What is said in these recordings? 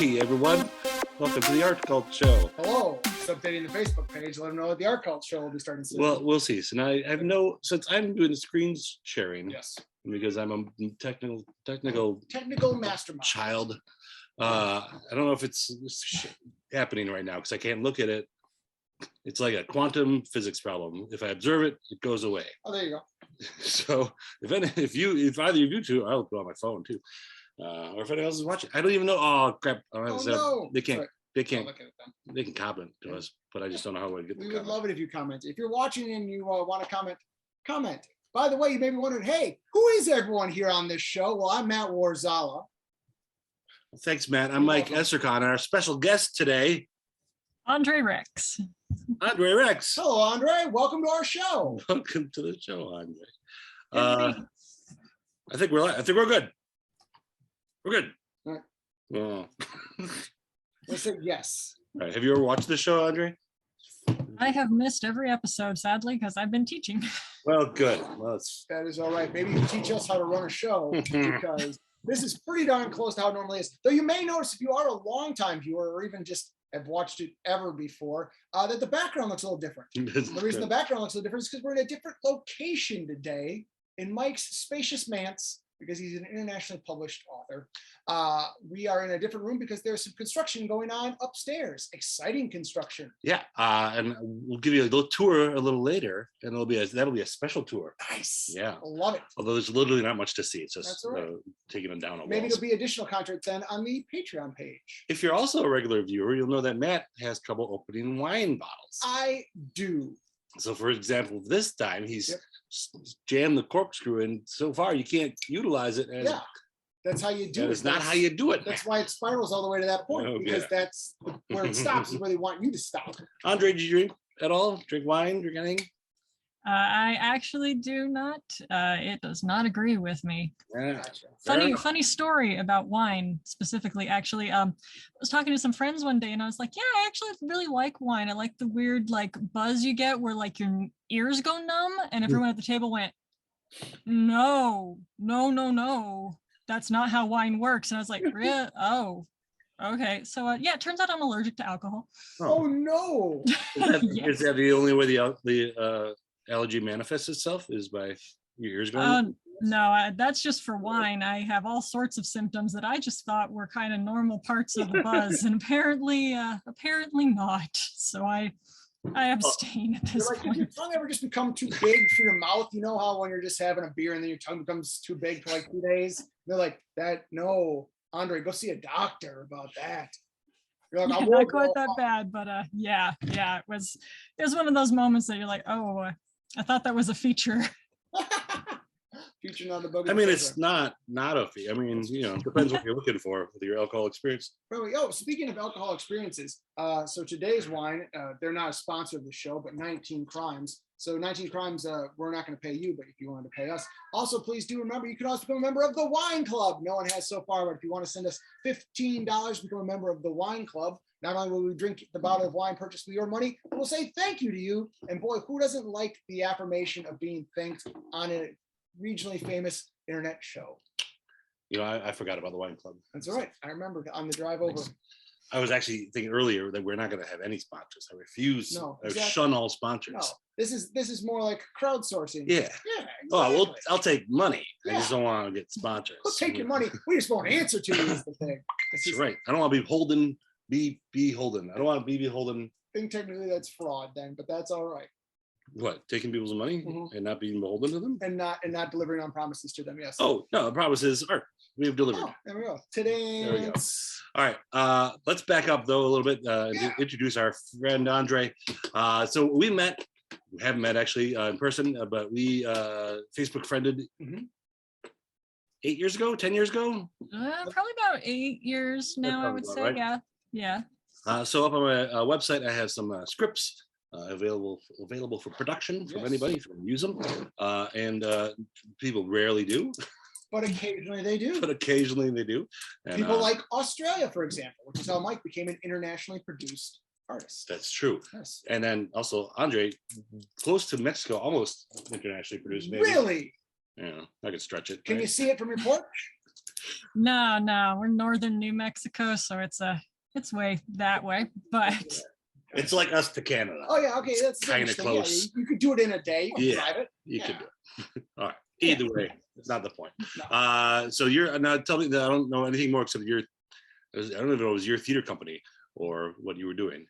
Hey everyone, welcome to the Art Cult Show. Hello, just updating the Facebook page. Let them know that the Art Cult Show will be starting soon. Well, we'll see. So now I have since I'm doing the screen sharing, yes, because I'm a technical mastermind. child. I don't know if it's happening right now because I can't look at it. It's like a quantum physics problem. If I observe it, it goes away. Oh, there you go. So if either of you two, I'll go on my phone too. Or if anyone else is watching, I don't even know. Oh crap! No. They can't. Right. They can't. Look at it then. They can comment to us, but I just don't know how to get. We would love it if you comment. If you're watching and you want to comment, comment. By the way, you may be wondering, hey, who is everyone here on this show? Well, I'm Matt Warzala. Thanks, Matt. I'm Mike Estercon, and our special guest today, Andre Rex. Andre Rex. Hello, Andre. Welcome to our show. Welcome to the show, Andre. I think we're good. We're good. All right. Oh. Let's say yes. All right. Have you ever watched the show, Andre? I have missed every episode, sadly, because I've been teaching. Well, good. Well, That is all right. Maybe you can teach us how to run a show because this is pretty darn close to how it normally is. Though you may notice if you are a longtime viewer or even just have watched it ever before, that the background looks a little different. The reason the background looks a little different is because we're in a different location today in Mike's spacious manse, because he's an internationally published author. We are in a different room because there's some construction going on upstairs. Exciting construction. Yeah, and we'll give you a little tour a little later, and that'll be a special tour. Nice. Yeah, I love it. although there's literally not much to see. It's just That's all right. taking them down a Maybe walls. there'll be additional content then on the Patreon page. If you're also a regular viewer, you'll know that Matt has trouble opening wine bottles. I do. So, for example, this time he's jammed the corkscrew in. So far, you can't utilize it. As, Yeah, that's how you do it. It's not how you do it. That's why it spirals all the way to that point, Oh, because yeah. that's where it stops, is where they want you to stop. Andre, did you drink at all? Drink wine? Drink anything? I actually do not. It does not agree with me. Yeah. Gotcha. Funny story about wine specifically. Actually, I was talking to some friends one day, and I was like, "Yeah, I actually really like wine. I like the weird buzz you get where your ears go numb." And everyone at the table went, "No, no, no, no. That's not how wine works." And I was like, "Really? Oh, okay." So yeah, it turns out I'm allergic to alcohol. Oh no. Is that the only way the allergy manifests itself, is by your ears going? No, that's just for wine. I have all sorts of symptoms that I just thought were kind of normal parts of the buzz, and apparently not. So I abstain at this Did point. your tongue ever just become too big for your mouth? You know how when you're just having a beer and then your tongue becomes too big for 2 days? They're like, that, no, Andre, go see a doctor about that. You're like, Yeah, "I not won't quite go." that bad, but yeah, it was one of those moments that you're like, oh, I thought that was a feature. Future on the book. I mean, it's not a fee. I mean, it depends what you're looking for with your alcohol experience. Speaking of alcohol experiences, so today's wine, they're not a sponsor of the show, but 19 Crimes. So 19 Crimes, we're not going to pay you, but if you wanted to pay us. Also, please do remember, you can also become a member of the Wine Club. No one has so far, but if you want to send us $15, become a member of the Wine Club. Not only will we drink the bottle of wine purchased with your money, but we'll say thank you to you. And boy, who doesn't like the affirmation of being thanked on a regionally famous internet show? I forgot about the Wine Club. That's all right. I remembered on the drive over. I was actually thinking earlier that we're not going to have any sponsors. I refuse. No, I exactly. shun all sponsors. No, this is more like crowdsourcing. Yeah. Yeah. Exactly. Oh, well, I'll take money. I Yeah. just don't want to get sponsors. We'll take your money. We just won't answer to you is the thing. It's That's just, right. I don't want to be beholden. I don't want to be beholden. I think technically that's fraud then, but that's all right. What? Taking people's money Mhm. and not being beholden to them? And not delivering on promises to them. Yes. Oh, no, the promise is art. We have delivered. Oh, there we go. Today. There we go. All right. Let's back up though a little bit to introduce our friend Andre. So we haven't met actually in person, but we Facebook friended Mhm. 8 years ago, 10 years ago. Probably about 8 years now, I would sounds say. about right. Yeah. So up on my website, I have some scripts available for production from Yes. anybody if you want to use them. And people rarely do, But occasionally they do. but occasionally they do. And, People like Australia, for example, which is how Mike became an internationally produced artist. that's true. Yes. And then also Andre, close to Mexico, almost internationally produced. Maybe. Really? Yeah, I could stretch it. Can right? you see it from your porch? No, we're northern New Mexico, so it's way that way. But It's like us to Canada. Oh yeah, okay, that's Kinda interesting. close. Yeah, you could do it in a day. You can Yeah. drive it. You could Yeah. do it. All right. Either way, it's not the point. No. So you're now tell me that I don't know anything more except I don't know if it was your theater company or what you were doing.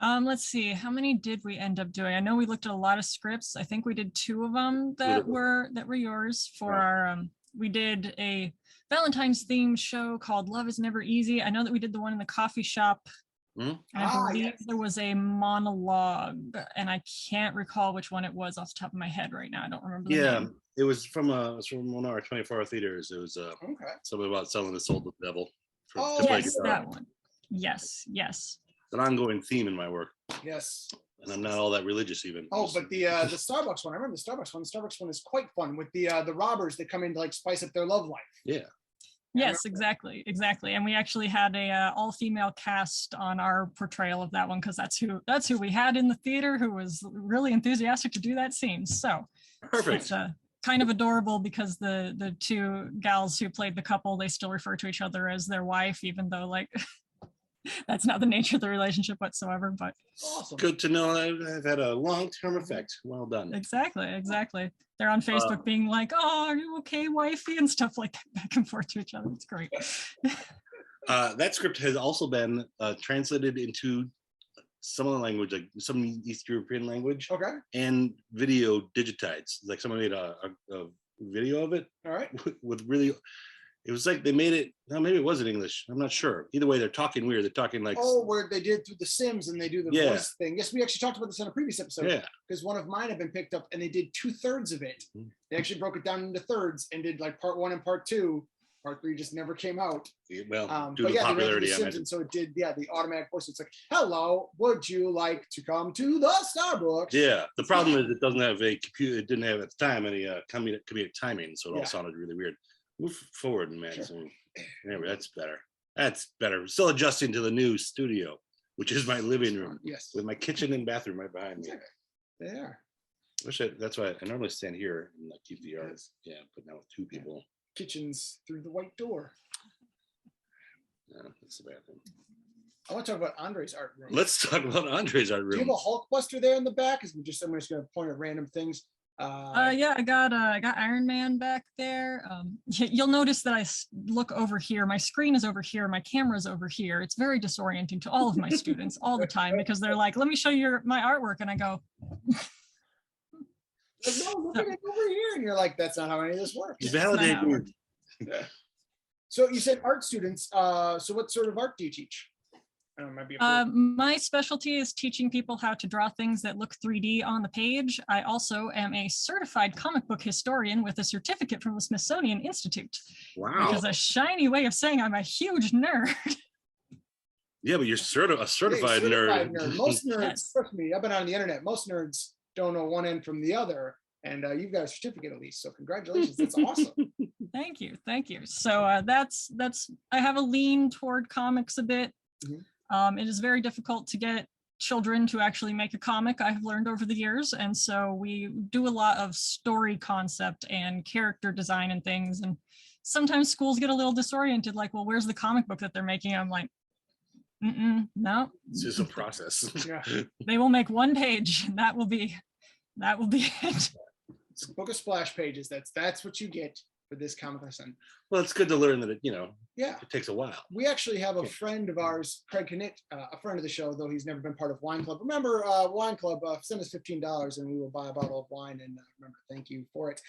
let's see, how many did we end up doing? I know we looked at a lot of scripts. I think we did 2 of them that were yours for Right. our we did a Valentine's themed show called Love is Never Easy. I know that we did the one in the coffee shop. Hmm? I believe Yes. there was a monologue, and I can't recall which one it was off the top of my head right now. I don't remember the Yeah, name. it was from one of our 24-hour theaters. It was Okay. something about selling the soul to the devil. Oh, to play Yes, guitar. that one. Yes. It's an ongoing theme in my work, Yes. and I'm not all that religious even. Oh, but the Starbucks one, I remember the Starbucks one. The Starbucks one is quite fun with the robbers that come in to like spice up their love life. Yeah. Yes, exactly. And we actually had a all-female cast on our portrayal of that one because that's who we had in the theater who was really enthusiastic to do that scene. So Perfect. it's kind of adorable because the 2 gals who played the couple, they still refer to each other as their wife, even though like that's not the nature of the relationship whatsoever. But Awesome. Good to know that I've had a long-term effect. Well done. exactly. They're on Facebook being like, "Oh, are you okay, wifey?" and stuff like that, back and forth to each other. It's great. That script has also been translated into some other language, like some East European language, Okay. and video digitized. Like someone made a video of it All right. with really. It was like they made it. No, maybe it was in English. I'm not sure. Either way, they're talking weird. They're talking like. Oh, where they did through the Sims and they do the Yeah. voice thing. Yes, we actually talked about this in a previous episode. Yeah. Because one of mine had been picked up and they did 2/3 of it. Mhm. They actually broke it down into thirds and did like part 1 and part 2. Part 3 just never came out. Well, due But to yeah, they ran through popularity, the I Sims, imagine. and so it did. Yeah, the automatic voice. It's like, "Hello, would you like to come to the Starbucks?" Yeah. The problem is it doesn't have a computer. It didn't have at the time any comedic timing, so it all Yeah. sounded really weird. Move forward, man. Sure. So, anyway, that's better. That's better. Still adjusting to the new studio, which is my living room Yes. with my kitchen and bathroom right behind me. They are. That's why I normally stand here and like keep the yard. Yeah, but now with 2 people, Kitchens through the white door. that's the bathroom. I want to talk about Andre's art room. Let's talk about Andre's art Do you room. have a Hulkbuster there in the back? I'm just going to point at random things. Yeah, I got Iron Man back there. You'll notice that I look over here. My screen is over here. My camera's over here. It's very disorienting to all of my students all the time because they're like, "Let me show you my artwork," and I go, Like, no, look at it over here. And you're like, that's not how any of this works. Validate how it me. So you said art students. So what sort of art do you teach? Might be a My specialty is teaching people how to draw things that look 3D on the page. I also am a certified comic book historian with a certificate from the Smithsonian Institute, which Wow. is a shiny way of saying I'm a huge nerd. Yeah, but you're a certified nerd. Most nerds, Yes. trust me, I've been on the internet. Most nerds don't know one end from the other. And you've got a certificate at least. So congratulations. That's awesome. Thank you. So that's I have a lean toward comics a bit. Mhm. It is very difficult to get children to actually make a comic, I've learned over the years. And so we do a lot of story concept and character design and things. And sometimes schools get a little disoriented, like, well, where's the comic book that they're making? I'm like, no. It's just a process. Yeah. They will make 1 page. And that will be it. It's a book of splash pages. That's what you get for this comic lesson. Well, it's good to learn that Yeah. it takes a while. We actually have a friend of ours, Craig Knitt, a friend of the show, though he's never been part of Wine Club. Remember, Wine Club, send us $15 and we will buy a bottle of wine. And remember, thank you for it.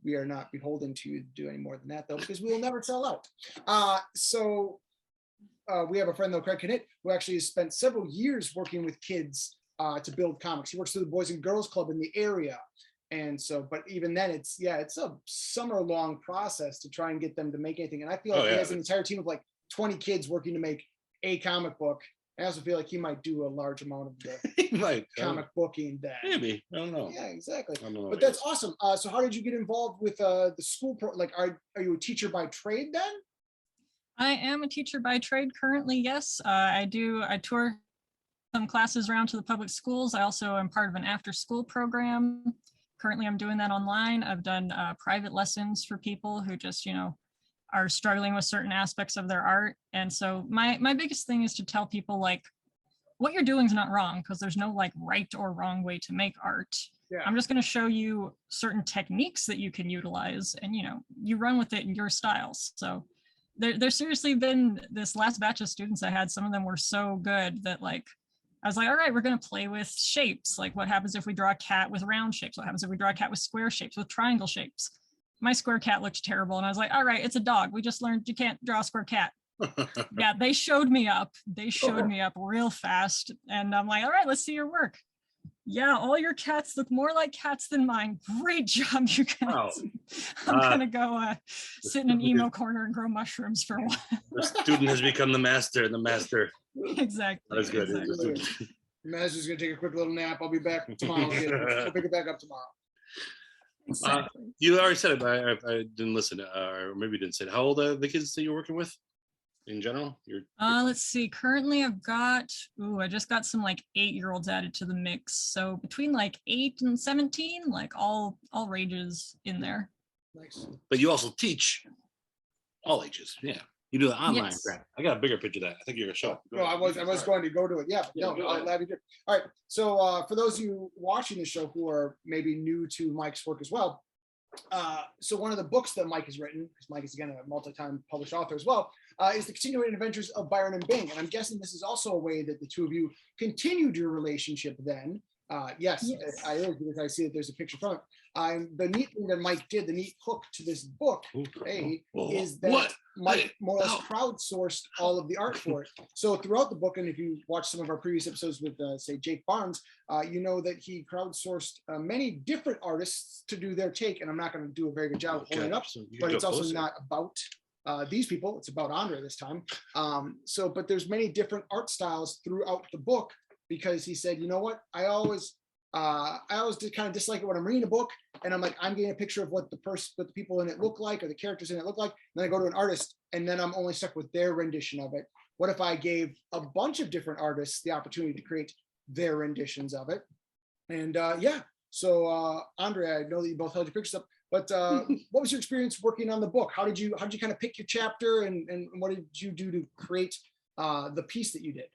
We are not beholden to do any more than that, though, because we will never sell out. We have a friend, though, Craig Knitt, who actually has spent several years working with kids to build comics. He works through the Boys and Girls Club in the area. And so, but even then it's a summer-long process to try and get them to make anything. And I feel like he has an entire team of like 20 kids working to make a comic book. I also feel like he might do a large amount of the He might. comic booking that. Maybe. I don't know. Yeah, exactly. I don't know. But that's awesome. So how did you get involved with the school? Are you a teacher by trade then? I am a teacher by trade currently, yes. I tour some classes around to the public schools. I also am part of an after-school program. Currently, I'm doing that online. I've done private lessons for people who just, are struggling with certain aspects of their art. And so my biggest thing is to tell people like what you're doing is not wrong, because there's no like right or wrong way to make art. Yeah. I'm just going to show you certain techniques that you can utilize, and you run with it in your styles. So there's seriously been this last batch of students I had, some of them were so good that like I was like, all right, we're going to play with shapes. Like what happens if we draw a cat with round shapes? What happens if we draw a cat with square shapes, with triangle shapes? My square cat looked terrible, and I was like, all right, it's a dog. We just learned you can't draw a square cat. Yeah, they showed me up. They showed me up real fast. And I'm like, all right, let's see your work. Yeah, all your cats look more like cats than mine. Great job, you guys. Wow. I'm gonna go sit in an emo corner and grow mushrooms for a while. The student has become the master, and the master. Exactly. That's good. Exactly. Master's gonna take a quick little nap. I'll be back tomorrow. We'll pick it back up tomorrow. Exactly. You already said it, but I didn't listen, or maybe you didn't say it. How old are the kids that you're working with in general? Let's see. Currently, I just got some like 8-year-olds added to the mix. So between like 8 and 17, like all rages in there. Nice. But you also teach all ages. Yeah, you do the online Yes. crap. I got a bigger picture of that. I think you're a show. No, I was going to go to it. Yeah, but Yeah, no, go I'm ahead. glad you did. All right. So for those of you watching the show who are maybe new to Mike's work as well, so one of the books that Mike has written, because Mike is again a multi-time published author as well, is The Continuing Adventures of Byron and Bing. And I'm guessing this is also a way that the two of you continued your relationship then. Yes, Yes. I is, because I see that there's a picture from it. The neat thing that Mike did, the neat hook to this book, is that What? Mike Hey, more or less no. crowdsourced all of the art for it. So throughout the book, and if you watch some of our previous episodes with, say, Jake Barnes, you know that he crowdsourced many different artists to do their take. And I'm not going to do a very good job of holding it up, So you but can it's go also closer. not about these people. It's about Andre this time. But there's many different art styles throughout the book, because he said, you know what, I always did kind of dislike it when I'm reading a book and I'm like, I'm getting a picture of what the people in it look like, or the characters in it look like. And then I go to an artist and then I'm only stuck with their rendition of it. What if I gave a bunch of different artists the opportunity to create their renditions of it? And so Andre, I know that you both held your pictures up, but what was your experience working on the book? How did you kind of pick your chapter, and what did you do to create the piece that you did?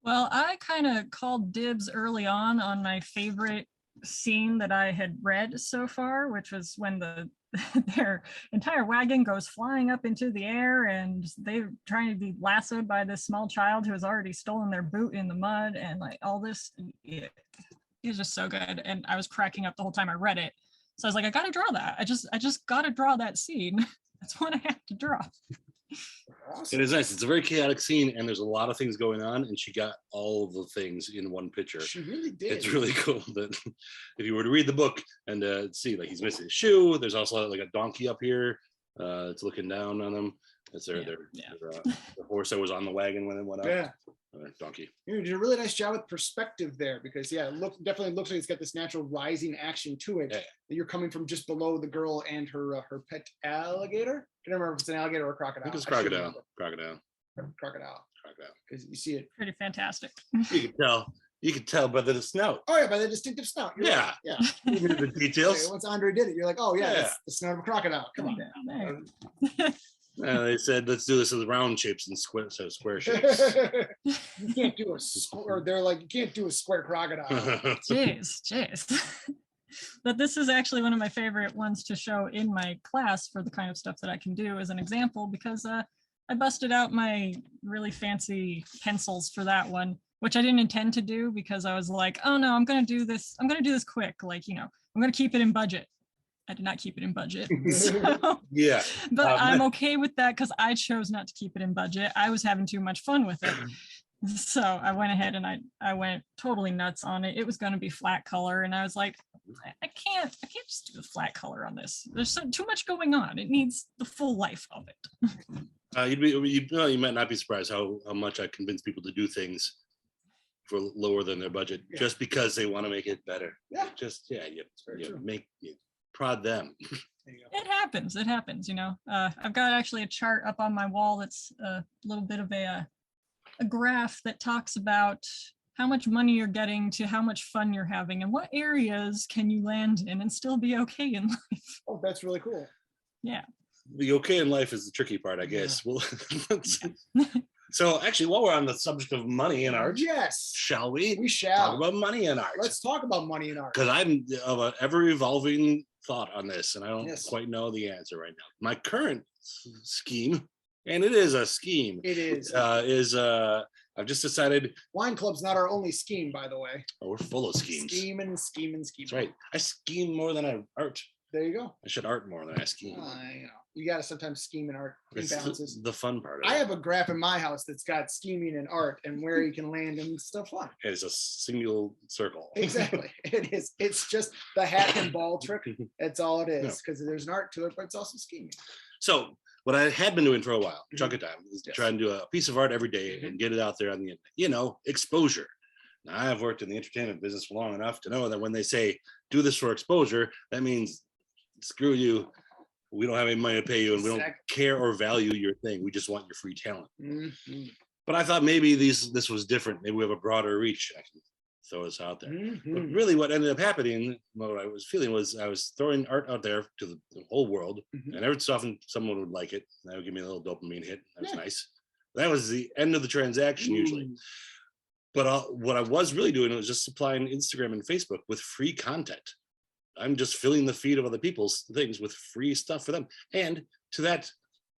Well, I kind of called dibs early on my favorite scene that I had read so far, which was when their entire wagon goes flying up into the air and they're trying to be lassoed by this small child who has already stolen their boot in the mud, and like all this. It was just so good, and I was cracking up the whole time I read it. So I was like, I gotta draw that. I just gotta draw that scene. That's what I have to draw. Awesome. It is nice. It's a very chaotic scene, and there's a lot of things going on, and she got all of the things in one picture. She really did. It's really cool that if you were to read the book and see, like, he's missing his shoe. There's also like a donkey up here. It's looking down on them. It's their the horse that was on the wagon when it went up. Yeah. Donkey. You did a really nice job with perspective there, because it definitely looks like it's got this natural rising action to it. Yeah. That you're coming from just below the girl and her pet alligator. I can't remember if it's an alligator or a I crocodile. think it's I should crocodile. remember. Crocodile. Crocodile, because you see it. Pretty fantastic. You could tell by the snout. Oh yeah, by the distinctive snout. You're Yeah. right. Yeah. Even the details. Once Andre did it, you're like, oh yeah, Yeah. that's the snout of a crocodile. Come on. There. They said, let's do this with round shapes and square shapes. You can't do a square. They're like, you can't do a square crocodile. Jeez. But this is actually one of my favorite ones to show in my class for the kind of stuff that I can do as an example, because I busted out my really fancy pencils for that one, which I didn't intend to do, because I was like, oh no, I'm going to do this quick. Like, I'm going to keep it in budget. I did not keep it in budget. So, Yeah. but I'm okay with that, because I chose not to keep it in budget. I was having too much fun with it. So I went ahead and I went totally nuts on it. It was going to be flat color, and I was like, I can't just do a flat color on this. There's too much going on. It needs the full life of it. You might not be surprised how much I convince people to do things for lower than their budget, just because they want to make it better. Yeah. You prod them. There you go. It happens. I've got actually a chart up on my wall that's a little bit of a graph that talks about how much money you're getting to how much fun you're having, and what areas can you land in and still be okay in life. Oh, that's really cool. Yeah. the okay in life is the tricky part, I guess. Well, so actually, while we're on the subject of money and art, yes, shall we? We shall Talk about money and art. Let's talk about money and art. Because I'm of an ever-evolving thought on this, and I don't Yes. quite know the answer right now. My current scheme, and it is a scheme, It is. I've just decided. Wine Club's not our only scheme, by the way. Oh, we're full of schemes. Scheming. That's right. I scheme more than I art. There you go. I should art more than I scheme. You got to sometimes scheme and art It's imbalances. the fun part of I it. have a graph in my house that's got scheming and art and where you can land and stuff fun. It's a single circle. Exactly. It is. It's just the hat and ball trick. That's all it is. Because there's an art to it, but it's also scheming. So what I had been doing for a while, chunk of time, is Yes. try and do a piece of art every day and get it out there on the internet. Exposure. Now, I've worked in the entertainment business for long enough to know that when they say do this for exposure, that means screw you. We don't have any money to pay you, and we don't care or value your thing. We just want your free talent. Mm-hmm. But I thought maybe this was different. Maybe we have a broader reach. I can throw this out there. Mm-hmm. But really, what ended up happening, what I was feeling was I was throwing art out there to the whole world, and every so often someone would like it. And that would give me a little dopamine hit. That was nice. That was the end of the transaction usually. But what I was really doing was just supplying Instagram and Facebook with free content. I'm just filling the feed of other people's things with free stuff for them. And to that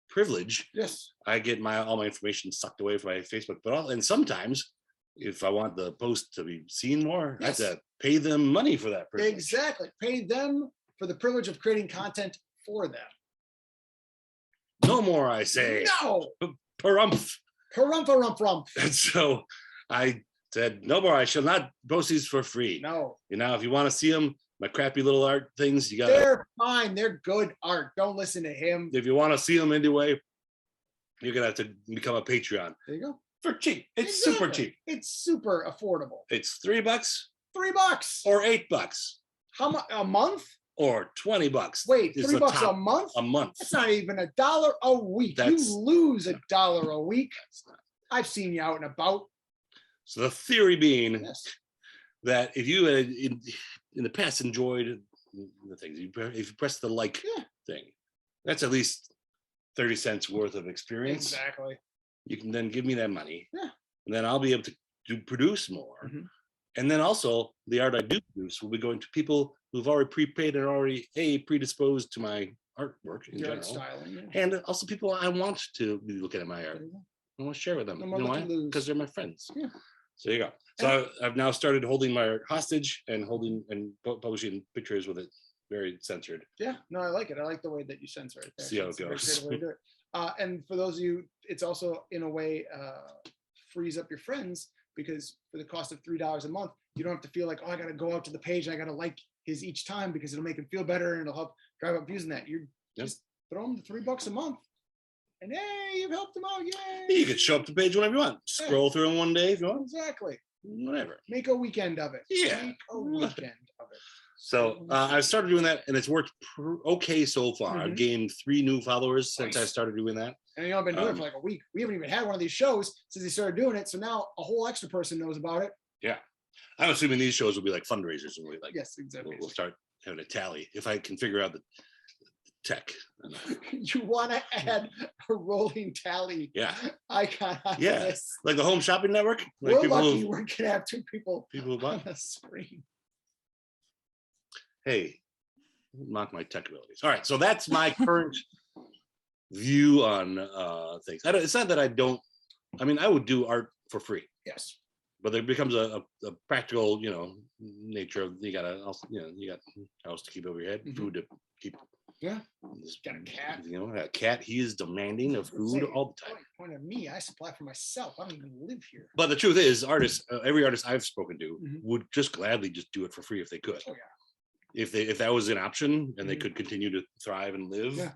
privilege, Yes. I get all my information sucked away from my Facebook. And sometimes, if I want the post to be seen more, I have to pay them money for that privilege. Exactly. Pay them for the privilege of creating content for them. No more, I say. No. Parumph. Rump. And so I said, no more. I shall not post these for free. No. If you want to see them, my crappy little art things, you got. They're fine. They're good art. Don't listen to him. If you want to see them anyway, you're gonna have to become a Patreon. There you go. For cheap. It's Exactly. super cheap. It's super affordable. It's $3 $3 or $8 How much a month? or $20. Wait, is $3 the a top month? A month. That's not even $1 a week. That's- You lose $1 a week. I've seen you out and about. So the theory being Yes. that if you had in the past enjoyed the things, if you press the like thing, that's at least 30 cents worth of experience. Exactly. You can then give me that money. Yeah. And then I'll be able to produce more. And then also the art I do produce will be going to people who've already prepaid and already predisposed to my artwork in Your general. art styling. And also people I want to be looking at my art. There you go. I want to share with them. No You more know look why? and lose. Because they're my friends. Yeah. So there you go. So I've now started holding my art hostage and publishing pictures with it very censored. Yeah, no, I like it. I like the way that you censor it. See how it It's a very goes. creative way to do it. And for those of you, it's also in a way frees up your friends, because for the cost of $3 a month, you don't have to feel like, oh, I got to go out to the page and I got to like his each time, because it'll make him feel better and it'll help drive up views in that. You just throw him the $3 a month, and hey, you've helped him out. Yay! You could show up the page whenever you want. Scroll through in one day if you want. Exactly. Whatever. Make a weekend of it. Yeah. Make a weekend of it. So I started doing that, and it's worked okay so far. I've gained 3 new followers since I started doing that. And you know, I've been doing it for like a week. We haven't even had one of these shows since he started doing it. So now a whole extra person knows about it. Yeah. I'm assuming these shows will be like fundraisers, and Yes, exactly. we'll start having a tally if I can figure out the tech. You want to add a rolling tally Yeah. icon on Yeah. this. Like the Home Shopping Network. Like We're people lucky who, we're gonna have 2 people people who on buy. the screen. Hey, mock my tech abilities. All right, so that's my current view on things. It's not that I don't. I mean, I would do art for free. Yes. But there becomes a practical, nature of you got a house to keep over your head, food to keep. Yeah. Got a cat. A cat. He is demanding of food all the time. Point of me, I supply for myself. I don't even live here. But the truth is, artists, every artist I've spoken to Mhm. would just gladly just do it for free if they could. Oh, yeah. If that was an option and they could continue to thrive and live, Yeah.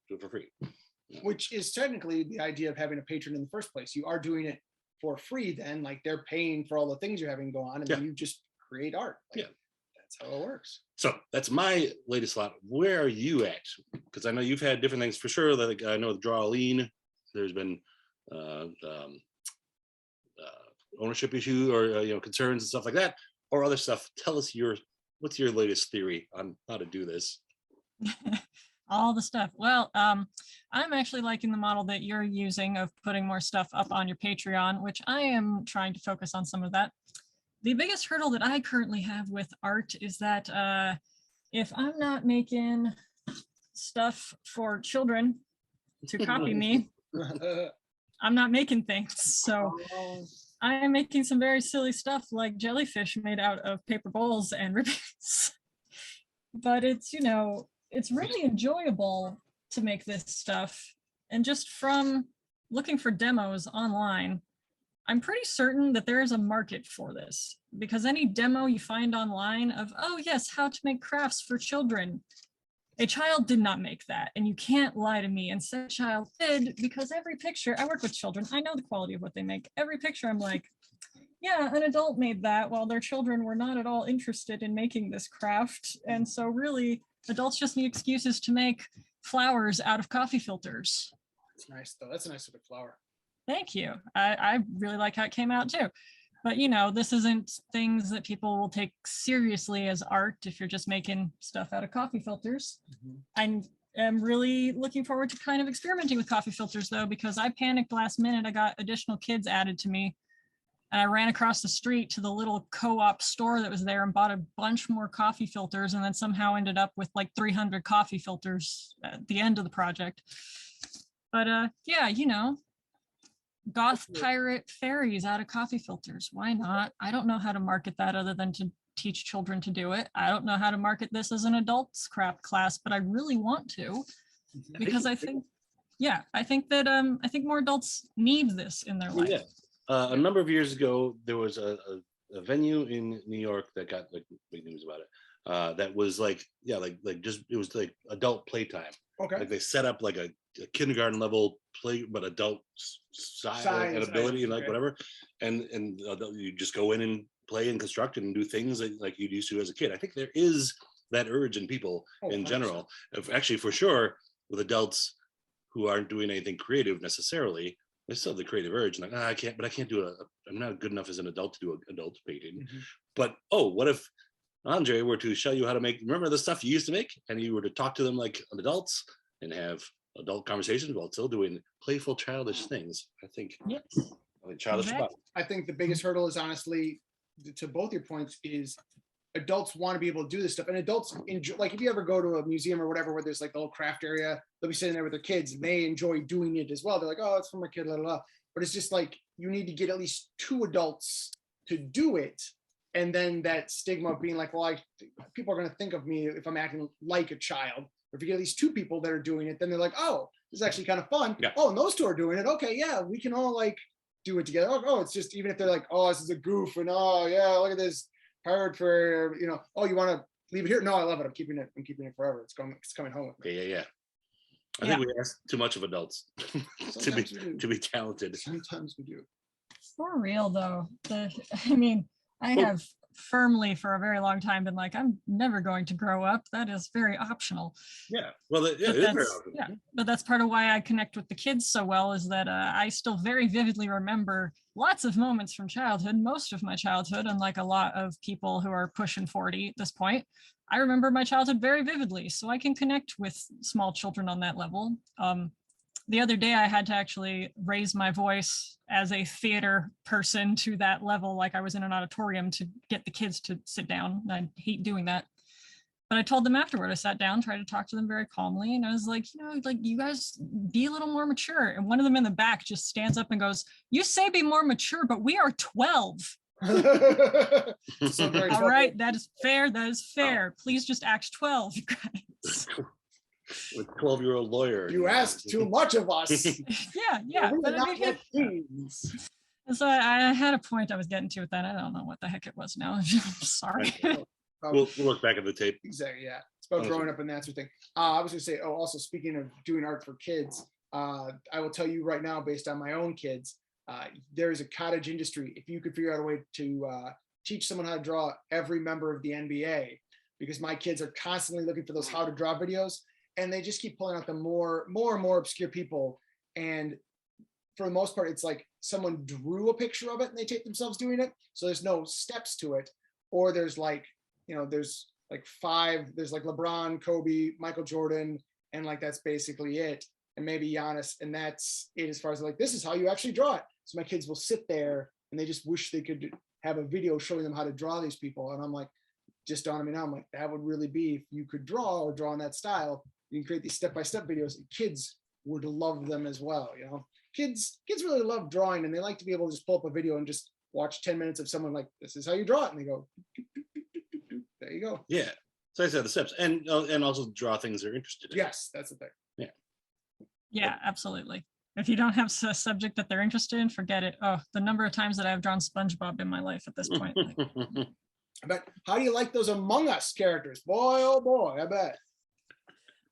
do it for free. Which is technically the idea of having a patron in the first place. You are doing it for free then, like they're paying for all the things you're having go on, and then you just create art. Like, that's how it works. So that's my latest thought. Where are you at? Because I know you've had different things for sure. Like I know the Drawleen, there's been ownership issue or concerns and stuff like that, or other stuff. Tell us what's your latest theory on how to do this? All the stuff. Well, I'm actually liking the model that you're using of putting more stuff up on your Patreon, which I am trying to focus on some of that. The biggest hurdle that I currently have with art is that if I'm not making stuff for children to copy me, I'm not making things. So I am making some very silly stuff like jellyfish made out of paper bowls and ribbons. But it's, you know, it's really enjoyable to make this stuff. And just from looking for demos online, I'm pretty certain that there is a market for this, because any demo you find online of, oh yes, how to make crafts for children, a child did not make that. And you can't lie to me and say a child did, because every picture, I work with children, I know the quality of what they make. Every picture I'm like, yeah, an adult made that while their children were not at all interested in making this craft. And so really, adults just need excuses to make flowers out of coffee filters. It's nice though. That's a nice looking flower. Thank you. I really like how it came out too. But you know, this isn't things that people will take seriously as art if you're just making stuff out of coffee filters. I am really looking forward to kind of experimenting with coffee filters though, because I panicked last minute. I got additional kids added to me. And I ran across the street to the little co-op store that was there and bought a bunch more coffee filters, and then somehow ended up with like 300 coffee filters at the end of the project. But yeah, you know, goth pirate fairies out of coffee filters. Why not? I don't know how to market that other than to teach children to do it. I don't know how to market this as an adults craft class, but I really want to, because I think, yeah, I think that I think more adults need this in their life. Yeah. A number of years ago, there was a venue in New York that got like big news about it. That was like, yeah, like just, it was like adult playtime. Okay. Like they set up like a kindergarten level play, but adult size and ability and like okay. whatever. And you just go in and play and construct and do things that, like you used to as a kid. I think there is that urge in people in 100%. general. Actually, for sure, with adults who aren't doing anything creative necessarily, they still have the creative urge. Like, I can't do it. I'm not good enough as an adult to do an adult painting. But oh, what if Andre were to show you how to make, remember the stuff you used to make, and you were to talk to them like adults and have adult conversations while still doing playful, childish things? I think, yes. I mean, childish. Exactly. I think the biggest hurdle is honestly, to both your points, is adults want to be able to do this stuff, and adults enjoy, like if you ever go to a museum or whatever where there's like the whole craft area, they'll be sitting there with their kids and they enjoy doing it as well. They're like, oh, it's for my kid, blah, blah, blah. But it's just like, you need to get at least 2 adults to do it, and then that stigma of being like, well, people are going to think of me if I'm acting like a child. Or if you get at least 2 people that are doing it, then they're like, oh, this is actually kind of fun. Yeah. Oh, and those 2 are doing it. Okay, yeah, we can all like do it together. Oh, it's just, even if they're like, oh, this is a goof, and oh yeah, look at this hard for, you know, oh, you want to leave it here? No, I love it. I'm keeping it forever. It's coming home with me. Yeah. I think we ask too much of adults to be talented. Sometimes we do. For real though, I mean, I have firmly for a very long time been like, I'm never going to grow up. That is very optional. Yeah, well, it is very optional. Yeah, but that's part of why I connect with the kids so well, is that I still very vividly remember lots of moments from childhood, most of my childhood, unlike a lot of people who are pushing 40 at this point. I remember my childhood very vividly, so I can connect with small children on that level. The other day I had to actually raise my voice as a theater person to that level, like I was in an auditorium, to get the kids to sit down. I hate doing that. But I told them afterward, I sat down, tried to talk to them very calmly, and I was like, you know, like, you guys be a little more mature. And one of them in the back just stands up and goes, you say be more mature, but we are 12. All right, that is fair. That is fair. Please just act 12, you guys. With 12-year-old lawyer. You asked too much of us. Yeah. But I mean, so I had a point I was getting to with that. I don't know what the heck it was now. I'm sorry. We'll look back at the tape. Exactly, yeah. It's about growing up and that sort of thing. I was going to say, also speaking of doing art for kids, I will tell you right now, based on my own kids, there is a cottage industry. If you could figure out a way to teach someone how to draw every member of the NBA, because my kids are constantly looking for those how to draw videos, and they just keep pulling out the more and more obscure people. And for the most part, it's like someone drew a picture of it and they tape themselves doing it. So there's no steps to it. Or there's like, you know, there's like 5, there's like LeBron, Kobe, Michael Jordan, and like that's basically it. And maybe Giannis, and that's it as far as like this is how you actually draw it. So my kids will sit there and they just wish they could have a video showing them how to draw these people. And I'm like, just dawned on me now, I'm like, that would really be if you could draw or draw in that style, you can create these step-by-step videos. Kids would love them as well, you know. Kids really love drawing, and they like to be able to just pull up a video and just watch 10 minutes of someone like, this is how you draw it, and they go, there you go. Yeah. So I said the steps, and also draw things they're interested in. Yes, that's the thing. Yeah. Yeah, absolutely. If you don't have a subject that they're interested in, forget it. Oh, the number of times that I've drawn SpongeBob in my life at this point. Like, But how do you like those Among Us characters? Boy, oh boy, I bet.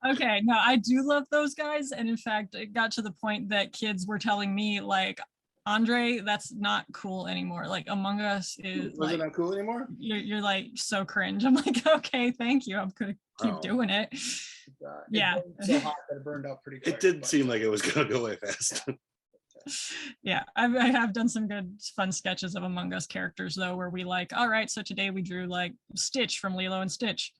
okay, no, I do love those guys. And in fact, it got to the point that kids were telling me, like, Andre, that's not cool anymore. Like, Among Us is Was like, it not cool anymore? you're like so cringe. I'm like, okay, thank you. I'm gonna keep doing it. Yeah. It burned so hot that it burned out pretty quick. It did seem like it was gonna go away fast. Yeah, I have done some good fun sketches of Among Us characters though, where we like, all right, so today we drew like Stitch from Lilo and Stitch.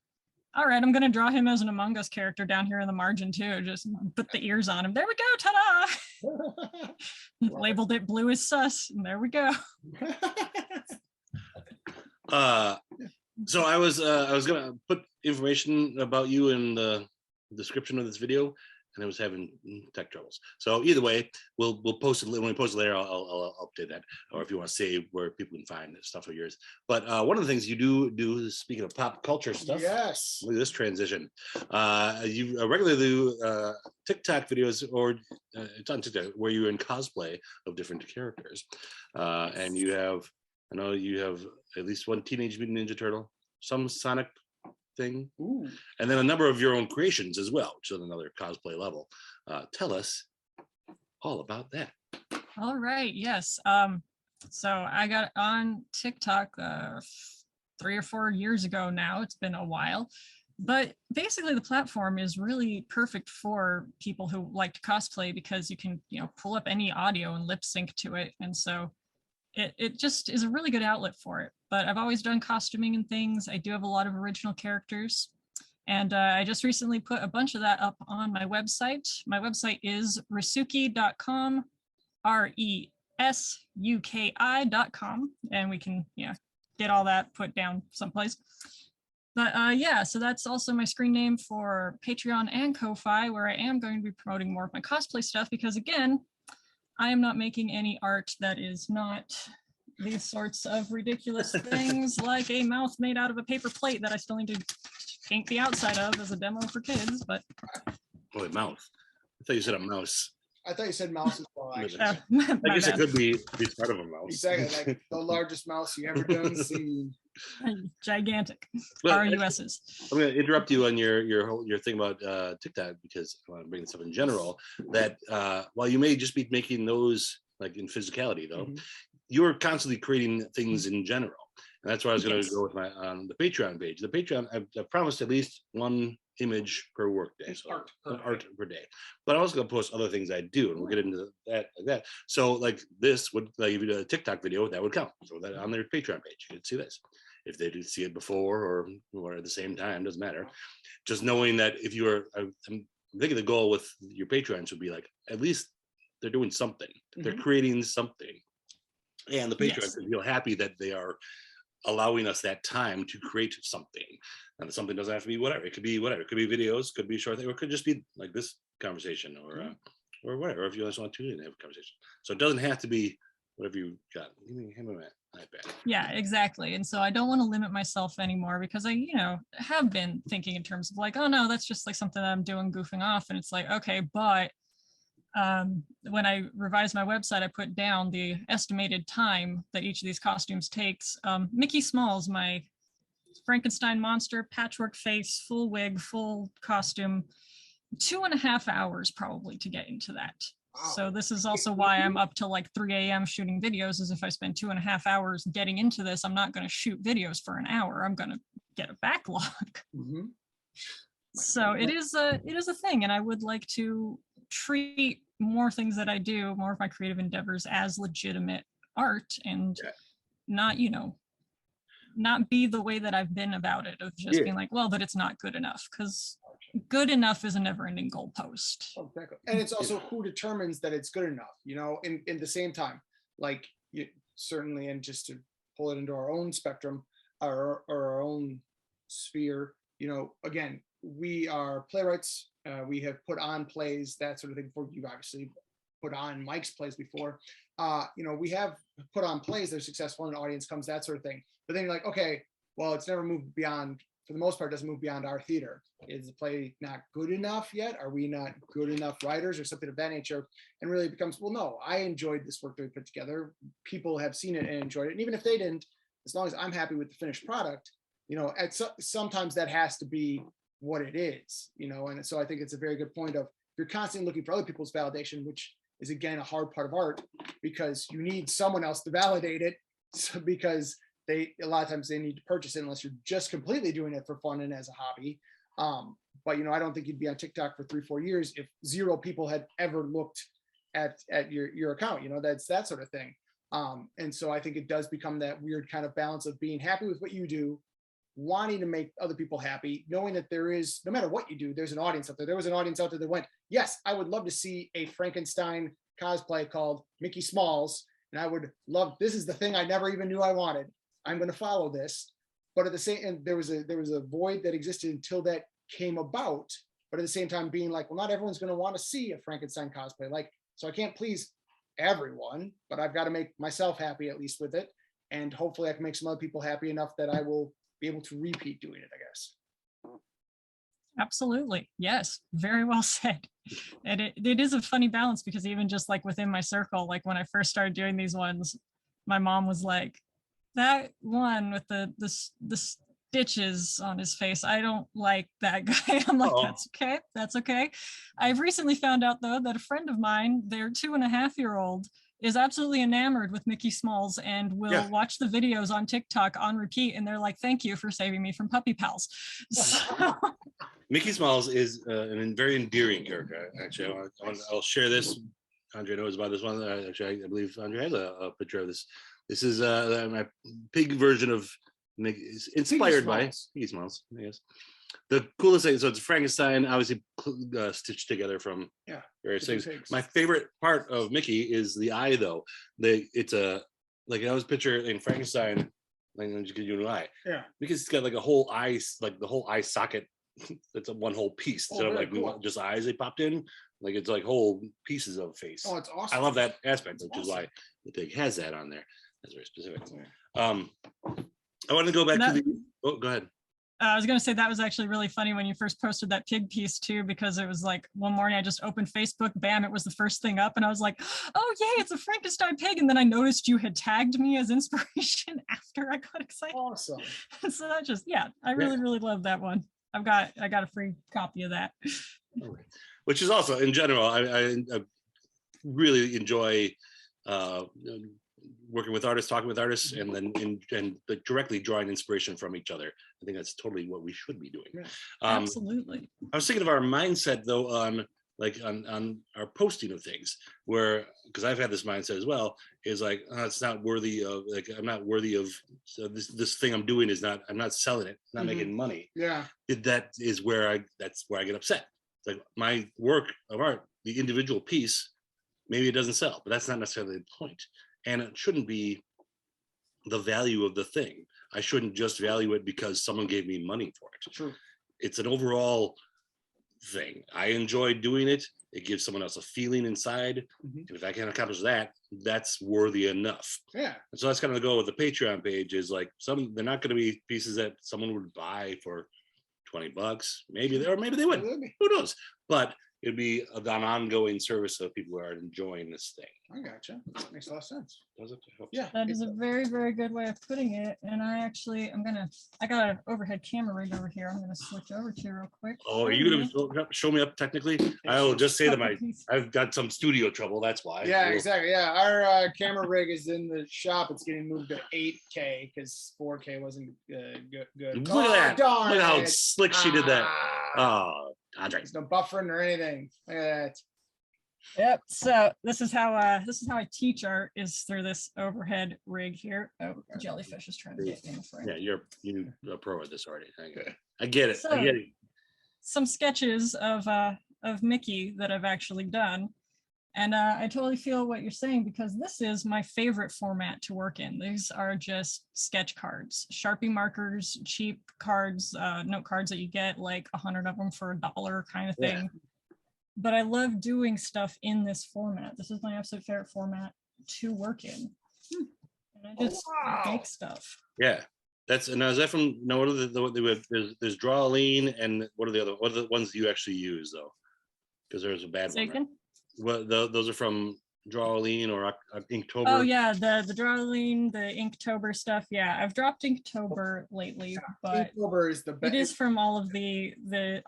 All right, I'm gonna draw him as an Among Us character down here in the margin too. Just put the ears on him. There we go, ta-da! Labeled it blue as sus, and there we go. So I was gonna put information about you in the description of this video, and I was having tech troubles. So either way, we'll post it when we post it later. I'll update that, or if you want to say where people can find stuff of yours. But one of the things you do is, speaking of pop culture stuff. Yes. Look at this transition. You regularly do TikTok videos, or it's on TikTok, where you're in cosplay of different characters, and I know you have at least one Teenage Mutant Ninja Turtle, some Sonic thing, Ooh. and then a number of your own creations as well, which is another cosplay level. Tell us all about that. All right, yes. So I got on TikTok 3 or 4 years ago now. It's been a while. But basically the platform is really perfect for people who like to cosplay, because you can, pull up any audio and lip sync to it. And so it just is a really good outlet for it. But I've always done costuming and things. I do have a lot of original characters. And I just recently put a bunch of that up on my website. My website is resuki.com, RESUKI.com. And we can, get all that put down someplace. But yeah, so that's also my screen name for Patreon and Ko-Fi, where I am going to be promoting more of my cosplay stuff, because again, I am not making any art that is not these sorts of ridiculous things like a mouth made out of a paper plate that I still need to paint the outside of as a demo for kids. But Holy mouth. I thought you said a mouse. I thought you said mouse as well, actually. I guess it could be part of a mouse. Exactly, like the largest mouse you ever done seen. Gigantic. Well, RUSs. I'm going to interrupt you on your thing about TikTok, because I want to bring this up in general. That while you may just be making those like in physicality, though, you're constantly creating things in general, and that's why I was going to go with my on the Patreon page. The Patreon, I've promised at least one image per workday, so art per day. But I'm also going to post other things I do, and we'll get into that like that. So like this would, like if you do a TikTok video, that would count. So that on their Patreon page, you could see this. If they did see it before or at the same time, doesn't matter. Just knowing that if you are, I'm thinking the goal with your Patreons would be like, at least they're doing something. They're creating something. And the Patreons feel happy that they are allowing us that time to create something. And something doesn't have to be whatever. It could be whatever. It could be videos, could be short thing, or it could just be like this conversation or whatever, if you just want to tune in and have a conversation. So it doesn't have to be whatever you got. Give me him a iPad. Yeah, exactly. And so I don't want to limit myself anymore, because I, have been thinking in terms of like, oh no, that's just like something that I'm doing goofing off. And it's like, okay, but when I revised my website, I put down the estimated time that each of these costumes takes. Mickey Smalls, my Frankenstein monster, patchwork face, full wig, full costume, 2.5 hours probably to get into that. Wow. So this is also why I'm up till like 3 a.m. shooting videos, is if I spend 2.5 hours getting into this, I'm not going to shoot videos for an hour. I'm going to get a backlog. So it is a thing. And I would like to treat more things that I do, more of my creative endeavors, as legitimate art, and not, not be the way that I've been about it, of just being like, well, but it's not good enough, because good enough is a never-ending goalpost. Oh, exactly. And it's also who determines that it's good enough, you know, in the same time, like you certainly, and just to pull it into our own spectrum or our own sphere, you know, again, we are playwrights. We have put on plays, that sort of thing. For you've obviously put on Mike's plays before. You know, we have put on plays that are successful, and an audience comes, that sort of thing. But then you're like, okay, well, it's never moved beyond, for the most part, doesn't move beyond our theater. Is the play not good enough yet? Are we not good enough writers or something of that nature? And really it becomes, well, no, I enjoyed this work that we put together. People have seen it and enjoyed it. And even if they didn't, as long as I'm happy with the finished product, you know, sometimes that has to be what it is, you know. And so I think it's a very good point of, you're constantly looking for other people's validation, which is again a hard part of art, because you need someone else to validate it. So, because a lot of times they need to purchase it unless you're just completely doing it for fun and as a hobby. But you know, I don't think you'd be on TikTok for 3-4 years if 0 people had ever looked at your account, you know. That's that sort of thing. And so I think it does become that weird kind of balance of being happy with what you do, wanting to make other people happy, knowing that there is, no matter what you do, there's an audience out there. There was an audience out there that went, yes, I would love to see a Frankenstein cosplay called Mickey Smalls. And I would love, this is the thing I never even knew I wanted. I'm going to follow this. But at the same, and there was a void that existed until that came about. But at the same time being like, well, not everyone's going to want to see a Frankenstein cosplay. Like, so I can't please everyone, but I've got to make myself happy at least with it. And hopefully I can make some other people happy enough that I will be able to repeat doing it, I guess. Absolutely. Yes. Very well said. And it is a funny balance, because even just like within my circle, like when I first started doing these ones, my mom was like, that one with the stitches on his face, I don't like that guy. I'm like, that's okay. That's okay. I've recently found out though that a friend of mine, their 2.5-year-old, is absolutely enamored with Mickey Smalls and will watch the videos on TikTok on repeat. And they're like, thank you for saving me from puppy pals. So. Mickey Smalls is a very endearing character. Actually, I'll share this. Andre knows about this one. Actually, I believe Andre has a picture of this. This is my pig version of Mickey, inspired by Mickey Smalls, I guess. The coolest thing, so it's Frankenstein, obviously stitched together from various things. My favorite part of Mickey is the eye, though. It's a, like I always picture in Frankenstein, like I'm just gonna do an eye. Yeah. Because it's got like a whole eye, like the whole eye socket. It's a one whole piece instead of like cool. Just eyes they popped in. Like it's like whole pieces of face. Oh, it's awesome. I love that aspect, which is why the pig has that on there. That's very specific. I want to go back to the. Oh, go ahead. I was going to say that was actually really funny when you first posted that pig piece too, because it was like one morning I just opened Facebook, bam, it was the first thing up, and I was like, oh yay, it's a Frankenstein pig. And then I noticed you had tagged me as inspiration after I got excited. Awesome. So that just, I really love that one. I got a free copy of that. Which is also, in general, I really enjoy working with artists, talking with artists, and then directly drawing inspiration from each other. I think that's totally what we should be doing. Absolutely. I was thinking of our mindset though on our posting of things, where, because I've had this mindset as well, is like, it's not worthy of, like, I'm not worthy of, so this thing I'm doing is not, I'm not selling it, not making money. Yeah. That's where I get upset. It's like my work of art, the individual piece, maybe it doesn't sell, but that's not necessarily the point. And it shouldn't be the value of the thing. I shouldn't just value it because someone gave me money for it. True. It's an overall thing. I enjoy doing it. It gives someone else a feeling inside. And if I can accomplish that, that's worthy enough. Yeah. And so that's kind of the goal with the Patreon page, is like they're not going to be pieces that someone would buy for $20, maybe, or maybe they would. Who knows? But it'd be an ongoing service of people who are enjoying this thing. I gotcha. That makes a lot of sense. Does it? Yeah. That is a very, very good way of putting it. And I got an overhead camera rig over here. I'm gonna switch over to real quick. Oh, are you gonna show me up technically? I will just say that I've got some studio trouble. That's why. Yeah, exactly. Yeah, our camera rig is in the shop. It's getting moved to 8K because 4K wasn't good. Look at that. Look how slick she did that. Oh. There's no buffering or anything. Look at that. Yep. So this is how I teach art, is through this overhead rig here. Oh, jellyfish is trying to get in the frame. Yeah, you're a pro at this already. I get it. So, I get it. some sketches of Mickey that I've actually done. And I totally feel what you're saying, because this is my favorite format to work in. These are just sketch cards, Sharpie markers, cheap cards, note cards that you get like 100 of them for $1 kind of thing. Yeah. But I love doing stuff in this format. This is my absolute favorite format to work in. And I just make stuff. Yeah. That's, and now is that from, no, what are there's Drawline, and what are the ones you actually use though? Because there's a bad one. Right? Well, those are from Drawline or Inktober. Oh yeah, the Drawline, the Inktober stuff. Yeah, I've dropped Inktober lately, but Inktober is the best. It is from all of the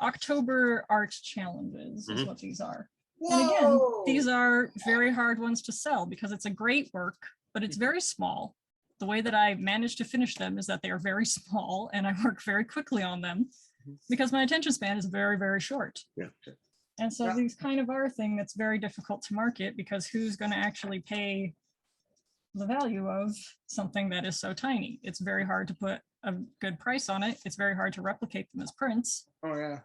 October art challenges is what these are. Whoa! And again, these are very hard ones to sell because it's a great work, but it's very small. The way that I managed to finish them is that they are very small, and I work very quickly on them because my attention span is very, very short. Yeah. And so these kind of are a thing that's very difficult to market, because who's going to actually pay the value of something that is so tiny? It's very hard to put a good price on it. It's very hard to replicate them as prints. Oh yeah.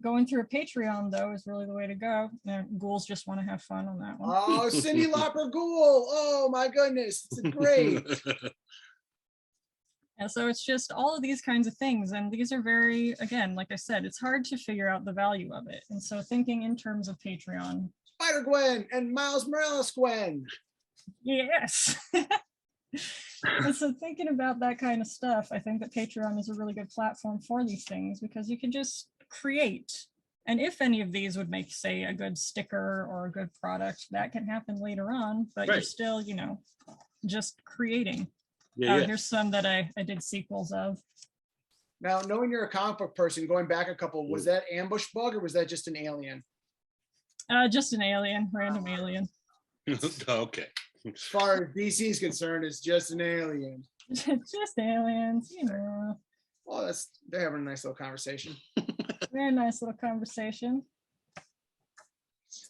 Going through a Patreon though is really the way to go. Ghouls just want to have fun on that one. Oh, Cyndi Lauper Ghoul. Oh my goodness, it's great. And so it's just all of these kinds of things. And these are very, again, like I said, it's hard to figure out the value of it. And so thinking in terms of Patreon. Spider-Gwen and Miles Morales Gwen. Yes. And so thinking about that kind of stuff, I think that Patreon is a really good platform for these things, because you can just create. And if any of these would make, say, a good sticker or a good product, that can happen later on, but you're still, you know, just creating. Yeah, here's some that I did sequels of. Now, knowing you're a comic book person, going back a couple, was that Ambush Bug or was that just an alien? Just an alien, random alien. Okay. As far as DC is concerned, it's just an alien. Just aliens, you know. Well, they're having a nice little conversation. Very nice little conversation.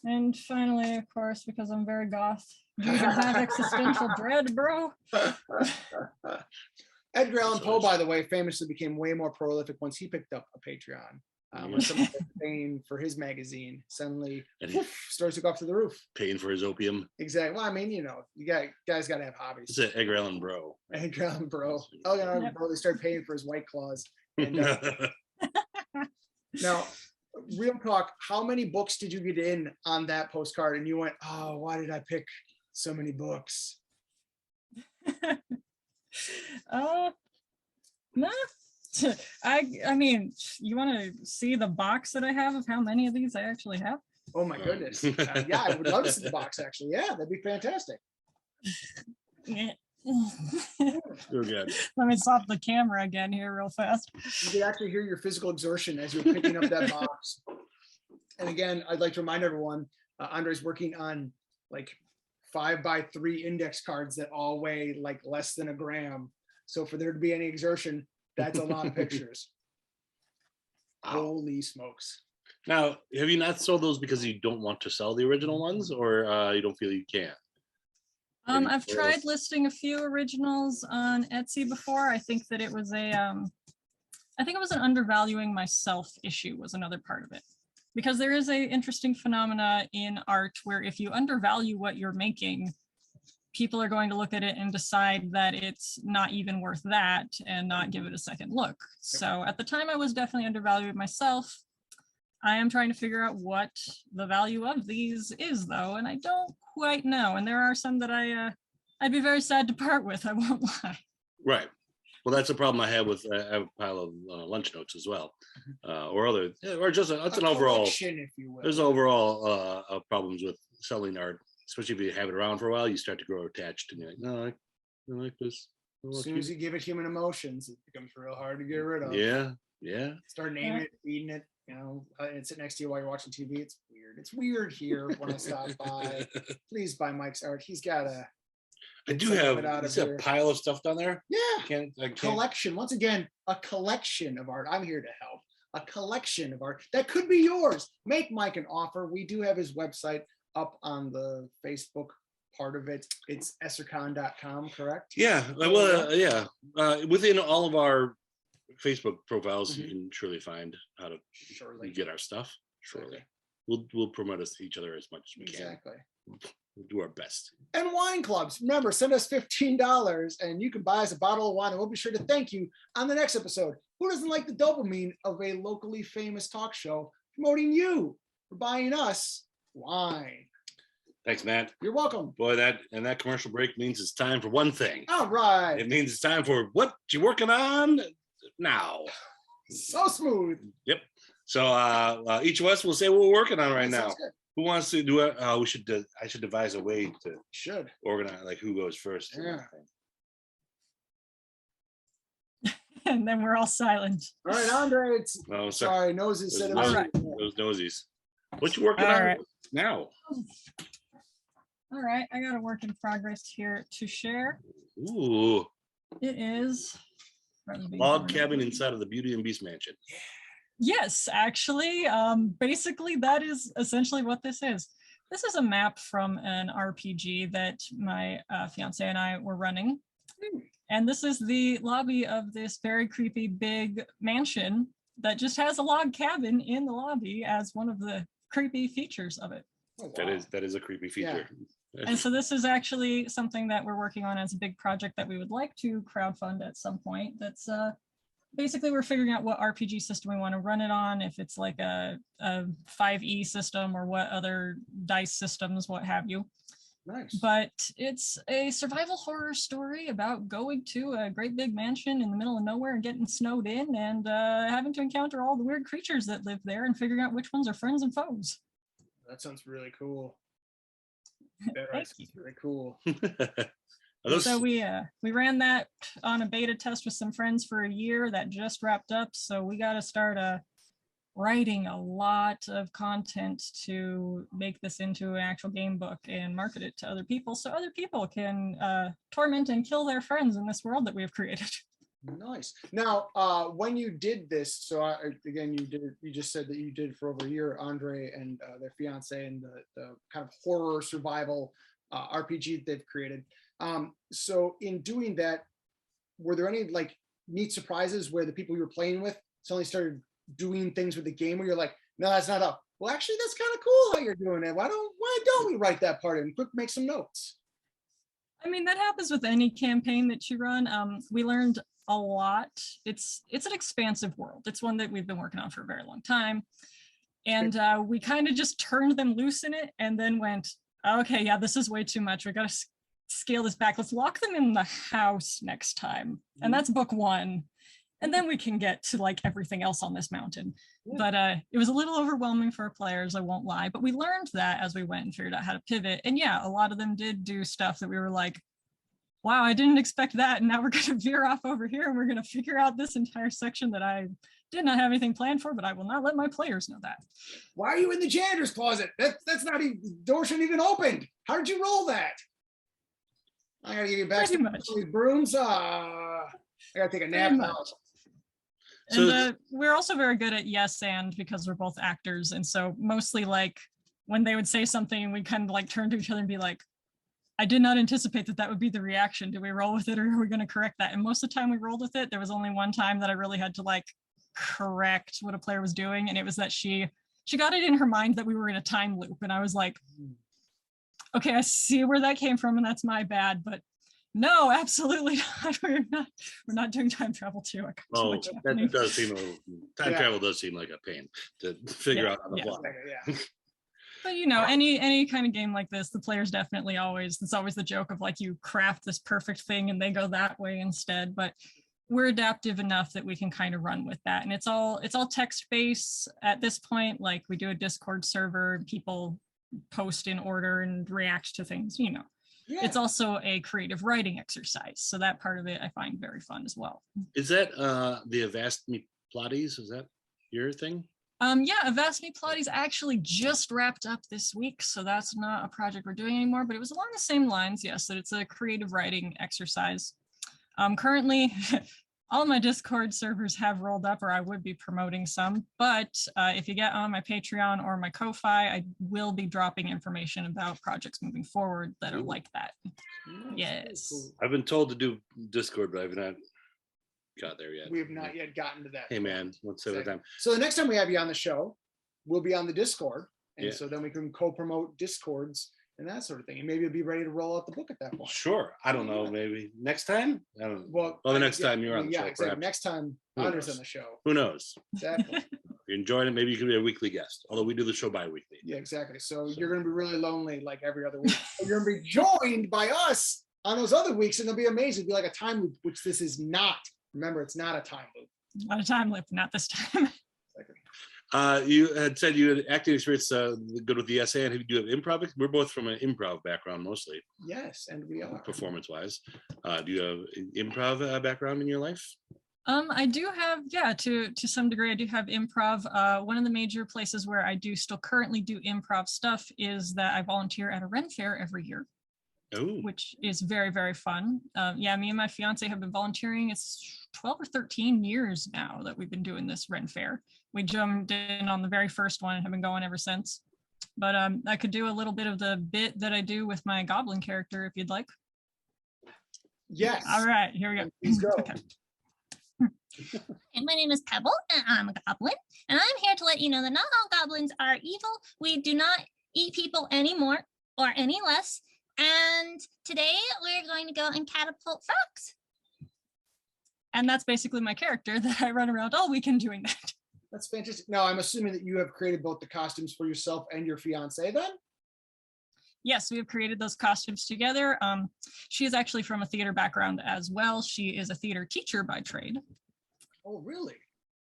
And finally, of course, because I'm very goth, do you have existential dread, bro? Edgar Allan Poe, by the way, famously became way more prolific once he picked up a Patreon. When someone was paying for his magazine, suddenly stories took off to the roof. Paying for his opium. Exactly. Well, I mean, you know, guys got to have hobbies. It's an Edgar Allan Bro. Edgar Allan Bro. Oh, you know, bro, they started paying for his White Claws. And, now, real talk, how many books did you get in on that postcard? And you went, oh, why did I pick so many books? No. I mean, you want to see the box that I have of how many of these I actually have? Oh my goodness. Yeah, I would love to see the box actually. Yeah, that'd be fantastic. You're good. Let me stop the camera again here real fast. You can actually hear your physical exertion as you're picking up that box. And again, I'd like to remind everyone, Andre's working on like 5x3 index cards that all weigh like less than a gram. So for there to be any exertion, that's a lot of pictures. Holy smokes. Now, have you not sold those because you don't want to sell the original ones, or you don't feel you can? I've tried listing a few originals on Etsy before. I think that it was an undervaluing myself issue was another part of it. Because there is a interesting phenomena in art where if you undervalue what you're making, people are going to look at it and decide that it's not even worth that and not give it a second look. So at the time I was definitely undervaluing myself. I am trying to figure out what the value of these is though, and I don't quite know. And there are some that I'd be very sad to part with, I won't lie. Right. Well, that's a problem I have with I have a pile of lunch notes as well, or just that's an overall. If you will. There's overall problems with selling art, especially if you have it around for a while. You start to grow attached, and you're like, no, I like this. As soon as you give it human emotions, it becomes real hard to get rid of. Yeah, yeah. Start naming it, feeding it. You know, and sit next to you while you're watching TV. It's weird. It's weird here when I stop by. Please buy Mike's art. He's got a. I do have a pile of stuff down there. Yeah. Collection. Once again, a collection of art. I'm here to help. A collection of art that could be yours. Make Mike an offer. We do have his website up on the Facebook part of it. It's essercon.com, correct? Yeah. Well, yeah. Within all of our Facebook profiles, you Mhm. can surely find how to Surely. get our stuff. Surely, Okay. we'll promote us to each other as much as we can. Exactly. We'll do our best. And wine clubs. Remember, send us $15 and you can buy us a bottle of wine, and we'll be sure to thank you on the next episode. Who doesn't like the dopamine of a locally famous talk show promoting you for buying us wine? Thanks, Matt. You're welcome. Boy, that commercial break means it's time for one thing. All right. It means it's time for what you working on now. So smooth. Yep. So each of us will say what we're working on right That now. sounds good. Who wants to do it? I should devise a way to Should. organize, like who goes first. Yeah. And then we're all silent. All right, Andre. It's Oh, sorry, noses said it Those was. All right. Those nosies. What you working All on right. now? All right, I got a work in progress here to share. Ooh, It is log cabin inside of the Beauty and Beast mansion. Yes, actually, basically that is essentially what this is. This is a map from an RPG that my fiance and I were running. And this is the lobby of this very creepy big mansion that just has a log cabin in the lobby as one of the creepy features of it. Oh, wow. That is a creepy feature. And so this is actually something that we're working on as a big project that we would like to crowdfund at some point. That's basically we're figuring out what RPG system we want to run it on, if it's like a 5e system or what other dice systems, what have you. Nice. But it's a survival horror story about going to a great big mansion in the middle of nowhere and getting snowed in and having to encounter all the weird creatures that live there and figuring out which ones are friends and foes. That sounds really cool. That Thank is really cool. Are those, So we ran that on a beta test with some friends for a year that just wrapped up. So we got to start writing a lot of content to make this into an actual game book and market it to other people so other people can torment and kill their friends in this world that we have created. Nice. Now, when you did this, so again, you just said that you did it for over a year, Andre and their fiance, and the kind of horror survival RPG that they've created. So in doing that, were there any like neat surprises where the people you were playing with suddenly started doing things with the game where you're like, no, that's not up. Well, actually, that's kind of cool how you're doing it. Why don't we write that part in? Quick, make some notes. I mean, that happens with any campaign that you run. We learned a lot. It's an expansive world. It's one that we've been working on for a very long time. And we kind of just turned them loose in it and then went, okay, yeah, this is way too much. We got to scale this back. Let's lock them in the house next time. And that's book 1. And then we can get to like everything else on this mountain. Yeah. But it was a little overwhelming for our players, I won't lie. But we learned that as we went and figured out how to pivot. And yeah, a lot of them did do stuff that we were like, wow, I didn't expect that. And now we're going to veer off over here and we're going to figure out this entire section that I did not have anything planned for, but I will not let my players know that. Why are you in the janitor's closet? That's not even, the door shouldn't even opened. How did you roll that? I gotta give you back Pretty some much. brooms. I gotta take a nap Pretty now. much. So- And we're also very good at yes and because we're both actors. And so mostly like when they would say something, we kind of like turn to each other and be like, I did not anticipate that would be the reaction. Do we roll with it or are we going to correct that? And most of the time we rolled with it. There was only one time that I really had to like correct what a player was doing. And it was that she got it in her mind that we were in a time loop. And I was like, okay, I see where that came from and that's my bad, but no, absolutely not. We're not doing time travel too. I got too Oh, much that happening. does seem a little, time Yeah. travel does seem like a pain to figure Yeah, out on the yeah. fly. Yeah. But you know, any kind of game like this, the players definitely it's always the joke of like you craft this perfect thing and they go that way instead. But we're adaptive enough that we can kind of run with that. And it's all text-based at this point. Like we do a Discord server, people post in order and react to things, you know. Yeah. It's also a creative writing exercise. So that part of it I find very fun as well. Is that the Avast Me Plotties? Is that your thing? Yeah, Avast Me Plotties actually just wrapped up this week, so that's not a project we're doing anymore, but it was along the same lines, yes, that it's a creative writing exercise. Currently, all of my Discord servers have rolled up, or I would be promoting some, but if you get on my Patreon or my Ko-Fi, I will be dropping information about projects moving forward that are like that. Nice. Yes. Cool. I've been told to do Discord, but I've not got there yet. We have not yet gotten to that. Hey man, one step at a time. So the next time we have you on the show, we'll be on the Discord. And Yeah. so then we can co-promote Discords and that sort of thing. And maybe you'll be ready to roll out the book at that point. Sure. I don't know. Maybe next time. I don't know. Well, the next time you're on the show. exactly. Perhaps. Next time Who Honor's knows? on the show. Who knows? Exactly. If you enjoyed it, maybe you could be a weekly guest. Although we do the show bi-weekly. Yeah, exactly. So you're going to be really lonely like every other week. And you're going to be joined by us on those other weeks, and it'll be amazing. It'll be like a time loop, which this is not. Remember, it's not a time loop. Not a time loop, not this time. You had said you had acting experience good with the essay, and do you have improv? We're both from an improv background mostly. Yes, and we are. Performance-wise. Do you have improv background in your life? I do have, yeah, to some degree, I do have improv. One of the major places where I do still currently do improv stuff is that I volunteer at a Ren Fair every year. Oh. Which is very, very fun. Yeah, me and my fiance have been volunteering. It's 12 or 13 years now that we've been doing this Ren Fair. We jumped in on the very first one and have been going ever since. But I could do a little bit of the bit that I do with my goblin character if you'd like. Yes. All right, here we go. Please go. Okay. And my name is Pebble, and I'm a goblin. And I'm here to let you know that not all goblins are evil. We do not eat people anymore or any less. And today we're going to go and catapult frogs. And that's basically my character that I run around all weekend doing that. That's fantastic. Now, I'm assuming that you have created both the costumes for yourself and your fiance then? Yes, we have created those costumes together. She is actually from a theater background as well. She is a theater teacher by trade. Oh, really?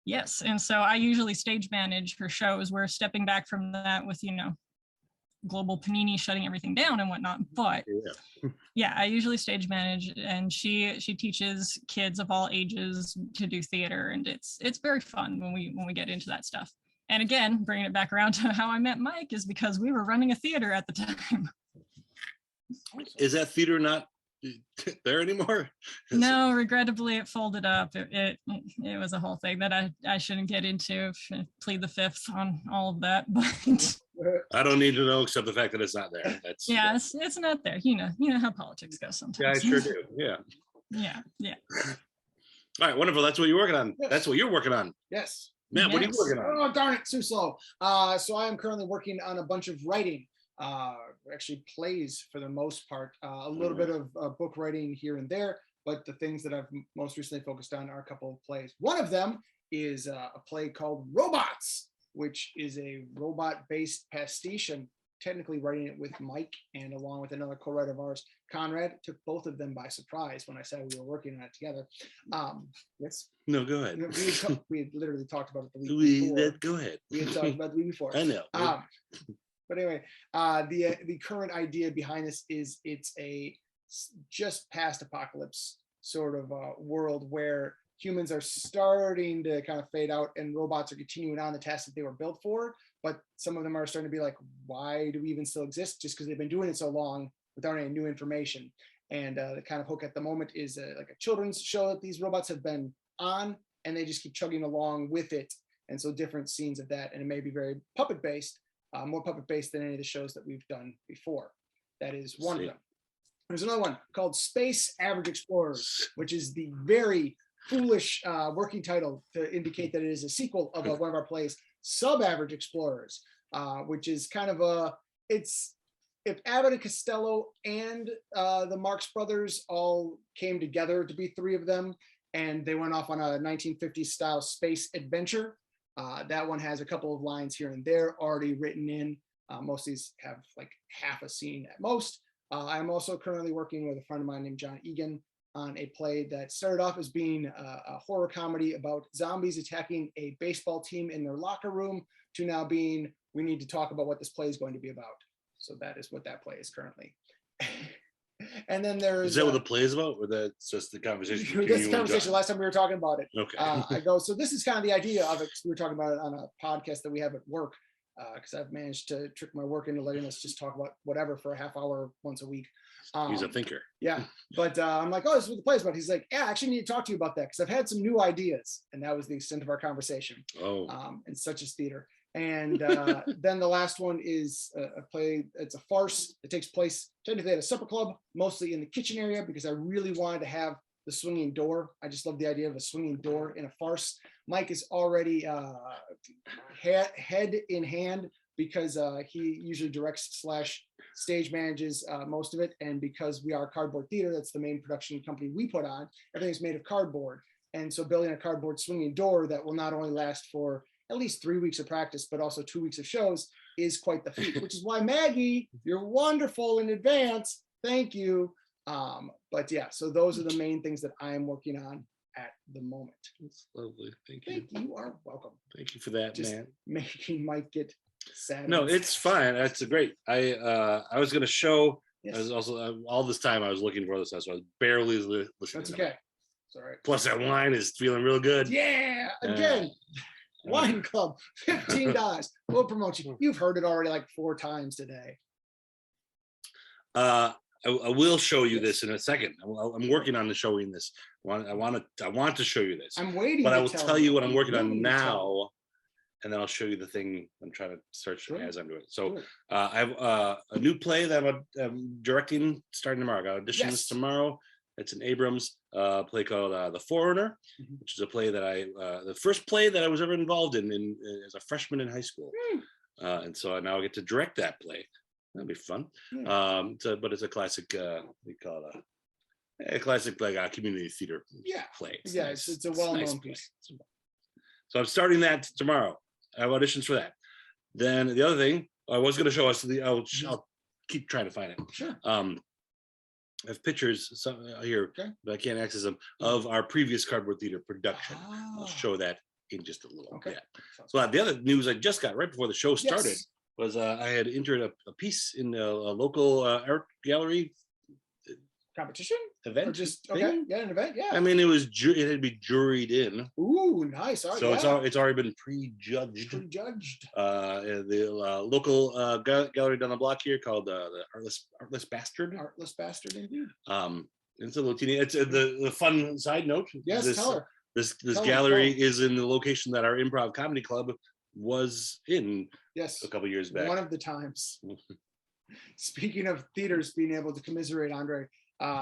Yes, and so I usually stage manage her shows. We're stepping back from that with, global Panini shutting everything down and whatnot. But yeah, I usually stage manage, and she teaches kids of all ages to do theater, and it's very fun when we get into that stuff. And again, bringing it back around to how I met Mike is because we were running a theater at the time. Is that theater not there anymore? No, regrettably, it folded up. It was a whole thing that I shouldn't get into. Plead the fifth on all of that, but I don't need to know except the fact that it's not there. That's yeah, it's not there. You know how politics go sometimes. Yeah, I sure do. Yeah. Yeah. All right, wonderful. That's what you're working on. Yes. That's what you're working on. Yes. Matt, what are you Yes. working on? Oh, darn it, too slow. So I am currently working on a bunch of writing, actually plays for the most part, a little bit of book writing here and there, but the things that I've most recently focused on are a couple of plays. One of them is a play called Robots, which is a robot-based pastiche. I'm technically writing it with Mike and along with another co-writer of ours, Conrad. Took both of them by surprise when I said we were working on it together. Yes. No, go ahead. We had literally talked about it the week before. Go ahead. We had talked about the week before. I know. But anyway, the current idea behind this is it's a just past apocalypse sort of world where humans are starting to kind of fade out and robots are continuing on the tasks that they were built for. But some of them are starting to be like, why do we even still exist? Just because they've been doing it so long without any new information. And the kind of hook at the moment is like a children's show that these robots have been on, and they just keep chugging along with it. And so different scenes of that, and it may be very puppet based, more puppet based than any of the shows that we've done before. That is one of them. There's another one called Space Average Explorers, which is the very foolish working title to indicate that it is a sequel of one of our plays, Sub-Average Explorers, which is kind of if Abbott and Costello and the Marx Brothers all came together to be three of them, and they went off on a 1950s style space adventure. That one has a couple of lines here and there already written in. Most of these have like half a scene at most. I'm also currently working with a friend of mine named John Egan on a play that started off as being a horror comedy about zombies attacking a baseball team in their locker room to now being, we need to talk about what this play is going to be about. So that is what that play is currently. And then there's— Is that what the play is about, or that's just the conversation? That's the conversation. Last time we were talking about it. Okay. I go, so this is kind of the idea of it. We were talking about it on a podcast that we have at work, because I've managed to trick my work into letting us just talk about whatever for a half hour once a week. He's a thinker. Yeah, but I'm like, oh, this is what the play is about. He's like, yeah, I actually need to talk to you about that because I've had some new ideas, and that was the extent of our conversation. Oh. And such as theater. And then the last one is a play. It's a farce. It takes place technically at a supper club, mostly in the kitchen area, because I really wanted to have the swinging door. I just love the idea of a swinging door in a farce. Mike is already head in hand because he usually directs / stage manages most of it. And because we are Cardboard Theater, that's the main production company we put on, everything's made of cardboard. And so building a cardboard swinging door that will not only last for at least 3 weeks of practice, but also 2 weeks of shows is quite the feat, which is why Maggie, you're wonderful in advance. Thank you. But yeah, so those are the main things that I am working on at the moment. That's lovely. Thank you. You are welcome. Thank you for that, Just man. making Mike get sad. No, it's fine. That's great. I was gonna show. Yes. I was also all this time I was looking for this, so I was barely listening. That's to okay. it. It's all right. Plus, that wine is feeling real good. Yeah, again. Wine Club, $15. We'll promote you. You've heard it already like 4 times today. I will show you this in a second. I'm working on the showing this. I want to show you this. I'm waiting. But I to will tell you what I'm working on waiting to tell now, and then I'll show you the thing I'm trying to search Sure. as I'm doing it. So Sure. I have a new play that I'm directing starting tomorrow. I got auditions Yes. tomorrow. It's an Abrams play called The Foreigner, Mhm. which is a play that the first play that I was ever involved in as a freshman in high school. And so now I get to direct that play. That'll be fun. Yeah. But it's a classic, we call it a classic like community theater Yeah. play. Yeah, nice. it's a It's well-known nice piece. play. So I'm starting that tomorrow. I have auditions for that. Then the other thing I was going to show us, I'll keep trying to find it. Sure. I have pictures here, Okay. but I can't access them, of our previous Cardboard Theater production. I'll Ah, show that in just a little Okay. bit. sounds So the other news I just got right before the show started Yes. was I had entered a piece in a local art gallery competition event. or just thing. okay? Yeah, an event. Yeah. I mean, it had to be juried in, Ooh, nice. All right, so yeah. it's already been prejudged. Prejudged. The local gallery down the block here called the Artless Bastard. Artless bastard indeed. It's a little teeny. It's the fun side note. Yes, tell her. This Tell her, gallery tell her. is in the location that our improv comedy club was in Yes. a couple years back. One of the times. Speaking of theaters being able to commiserate, Andre,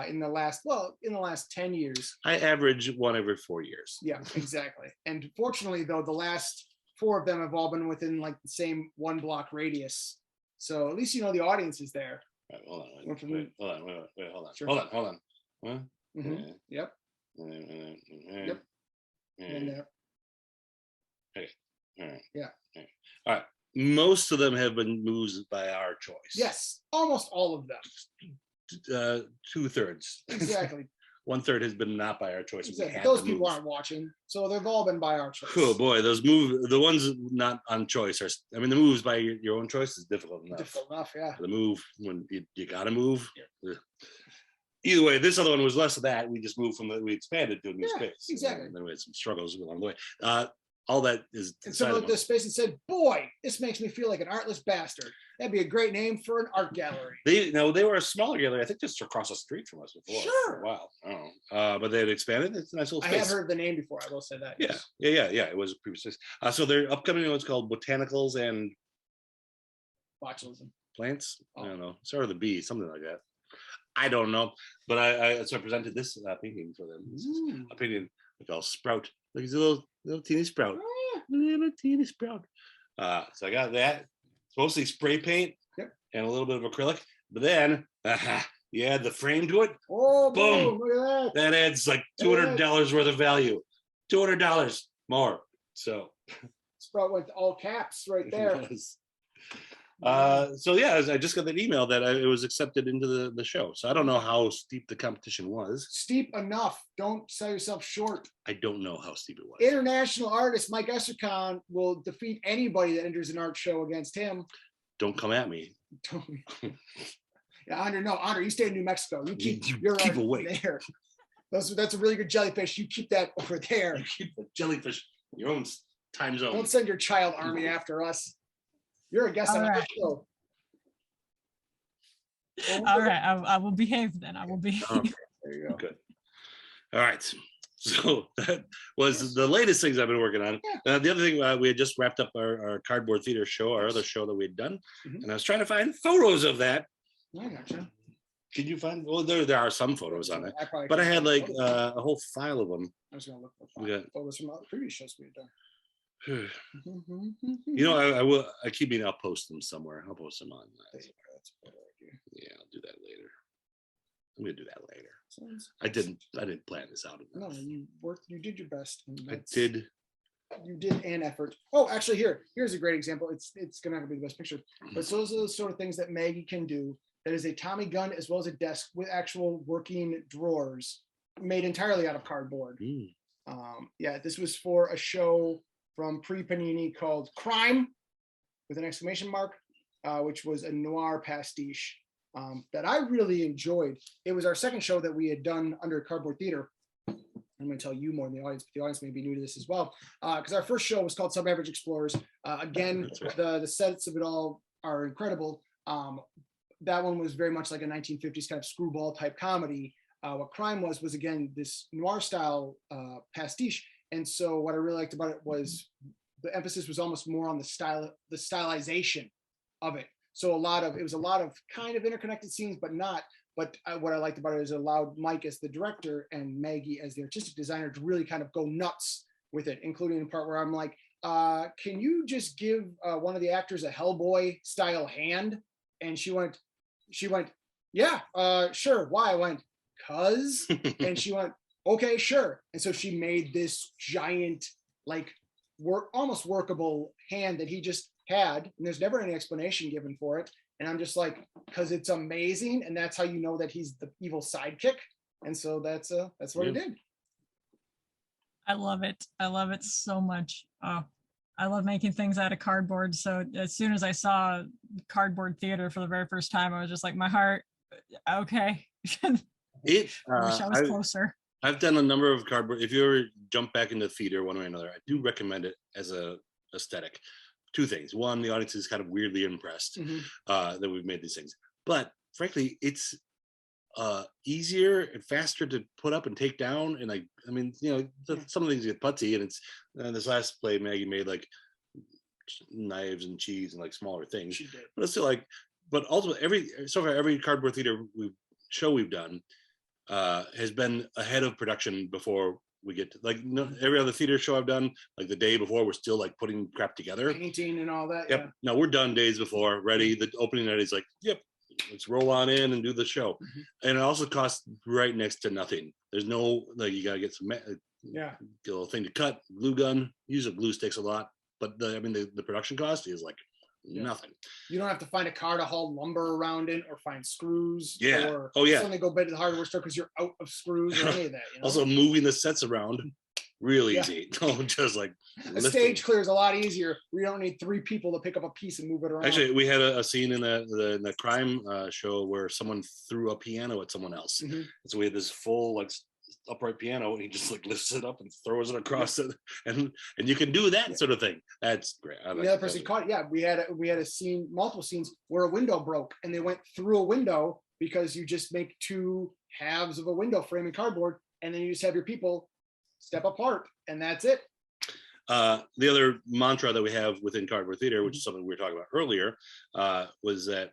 in the last 10 years. I average one every 4 years. Yeah, exactly. And fortunately, though, the last 4 of them have all been within like the same 1 block radius. So at least you know the audience is there. Right, hold on, Went from wait, hold on, wait, hold on, Sure. hold on. Huh? Mhm. Yep. Yep. And there. All right. Yeah. All right. Most of them have been moves by our choice. Yes, almost all of them. 2/3. Exactly. 1/3 has been not by our choice. We Exactly. had Those to people move. aren't watching, so they've all been by our choice. Oh boy, the ones not on choice are. I mean, the moves by your own choice is difficult enough. Difficult enough, yeah. The move when you gotta move. Either way, this other one was less of that. We just moved we expanded to a new Yeah, space. exactly. And then we had some struggles along the way. All that is. And someone looked at the space and said, "Boy, this makes me feel like an artless bastard. That'd be a great name for an art gallery." They were a smaller gallery. I think just across the street from us before. Sure. Wow. I don't know. But they had expanded. It's a nice little I space. have heard the name before. I will say that. Yeah, yes. yeah. It was a previous space. So their upcoming one's called Botanicals and Botulism. Plants. Oh. I don't know. Start with a B, something like that. I don't know. But so I presented this painting for them. This is Ooh. a painting we call Sprout. Like he's a little teeny sprout. Oh, Little teeny sprout. So I got that. It's mostly spray paint Yep. and a little bit of acrylic. But then you add the frame to it. Oh, Boom. boom! Look at that. That adds like $200 worth of value. $200 more. So Sprout with all caps right there. yes. So yeah, I just got that email that it was accepted into the show. So I don't know how steep the competition was. Steep enough. Don't sell yourself short. I don't know how steep it was. International artist Mike Estercon will defeat anybody that enters an art show against him. Don't come at me. Yeah, Andre, you stay in New Mexico. You keep your keep art away. there. That's a really good jellyfish. You keep that over there. Keep the jellyfish in your own time zone. Don't send your child army after us. You're a guest All on our right. show. All right, I will behave then. I will behave. Okay. There you go. Good. All right. So that was the latest things I've been working on. The other thing, we had just wrapped up our Cardboard Theater show, our other show that we had done. Mhm. And I was trying to find photos of that. I gotcha. Can you find? Well, there are some photos on it, but I can't had find like photos. a whole file of them. I'm just gonna look for We got- photos from other previous shows we had done. You know, I will. I keep meaning I'll post them somewhere. I'll post them on. That's a better idea. Yeah, I'll do that later. I'm gonna do that later. Sounds- I didn't plan this out. No, you worked. You did your best. And I that's- did. You did an effort. Oh, actually, here's a great example. It's gonna have to be the best picture. But those are the sort of things that Maggie can do. That is a Tommy gun as well as a desk with actual working drawers made entirely out of cardboard. Yeah, this was for a show from pre-Panini called Crime with an exclamation mark, which was a noir pastiche that I really enjoyed. It was our second show that we had done under Cardboard Theater. I'm going to tell you more than the audience, but the audience may be new to this as well. Because our first show was called Sub-Average Explorers. Again, the sets of it all are incredible. That one was very much like a 1950s kind of screwball type comedy. What Crime was again this noir style pastiche. And so what I really liked about it was the emphasis was almost more on the stylization of it. So it was a lot of kind of interconnected scenes, but not. But what I liked about it is it allowed Mike as the director and Maggie as the artistic designer to really kind of go nuts with it, including the part where I'm like, can you just give one of the actors a Hellboy style hand? And she went, yeah, sure. Why? I went, cuz. And she went, okay, sure. And so she made this giant, like almost workable hand that he just had. And there's never any explanation given for it. And I'm just like, because it's amazing. And that's how you know that he's the evil sidekick. And so that's what he did. I love it. I love it so much. Oh, I love making things out of cardboard. So as soon as I saw Cardboard Theater for the very first time, I was just like, my heart, okay. I wish I was closer. I've done a number of cardboard. If you ever jump back into theater one way or another, I do recommend it as a aesthetic. Two things. One, the audience is kind of weirdly impressed that we've made these things. But frankly, it's easier and faster to put up and take down. And some of the things get putty. And it's this last play, Maggie made like knives and cheese and like smaller things. But it's still like, but ultimately, every Cardboard Theater show we've done has been ahead of production before we get to every other theater show I've done, like the day before, we're still like putting crap together. Painting and all that. Yep. Yeah. No, we're done days before, ready. The opening night is like, yep, let's roll on in and do the show. And it also costs right next to nothing. There's no, you got to get some, get a little thing to cut, glue gun, use glue sticks a lot. But the production cost is like nothing. You don't have to find a car to haul lumber around in or find screws. Yeah. Or suddenly go back to the hardware store because you're out of screws or any of that. Also, moving the sets around, real easy. Just like a stage clear is a lot easier. We don't need 3 people to pick up a piece and move it around. Actually, we had a scene in the Crime show where someone threw a piano at someone else. So we had this full upright piano, and he just lifts it up and throws it across it, and you can do that sort of thing. That's great. The other person caught it. Yeah, we had a scene, multiple scenes where a window broke, and they went through a window because you just make 2 halves of a window frame in cardboard, and then you just have your people step apart, and that's it. The other mantra that we have within Cardboard Theater, which is something we were talking about earlier, was that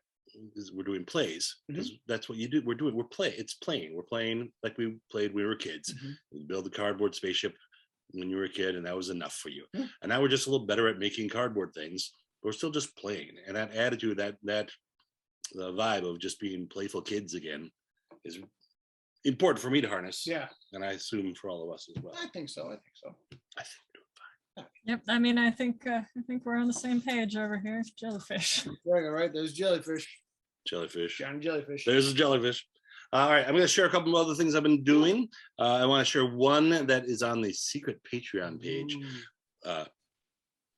we're doing plays, because that's what you do. It's playing. We're playing like we played when we were kids. You build a cardboard spaceship when you were a kid, and that was enough for you. And now we're just a little better at making cardboard things, but we're still just playing. And that attitude, that the vibe of just being playful kids again is important for me to harness. Yeah. And I assume for all of us as well. I think so. I think we're doing fine. Yep. I think we're on the same page over here. Jellyfish. Right. There's jellyfish. Johnny Jellyfish. There's a jellyfish. All right, I'm going to share a couple of other things I've been doing. I want to share one that is on the secret Patreon page, and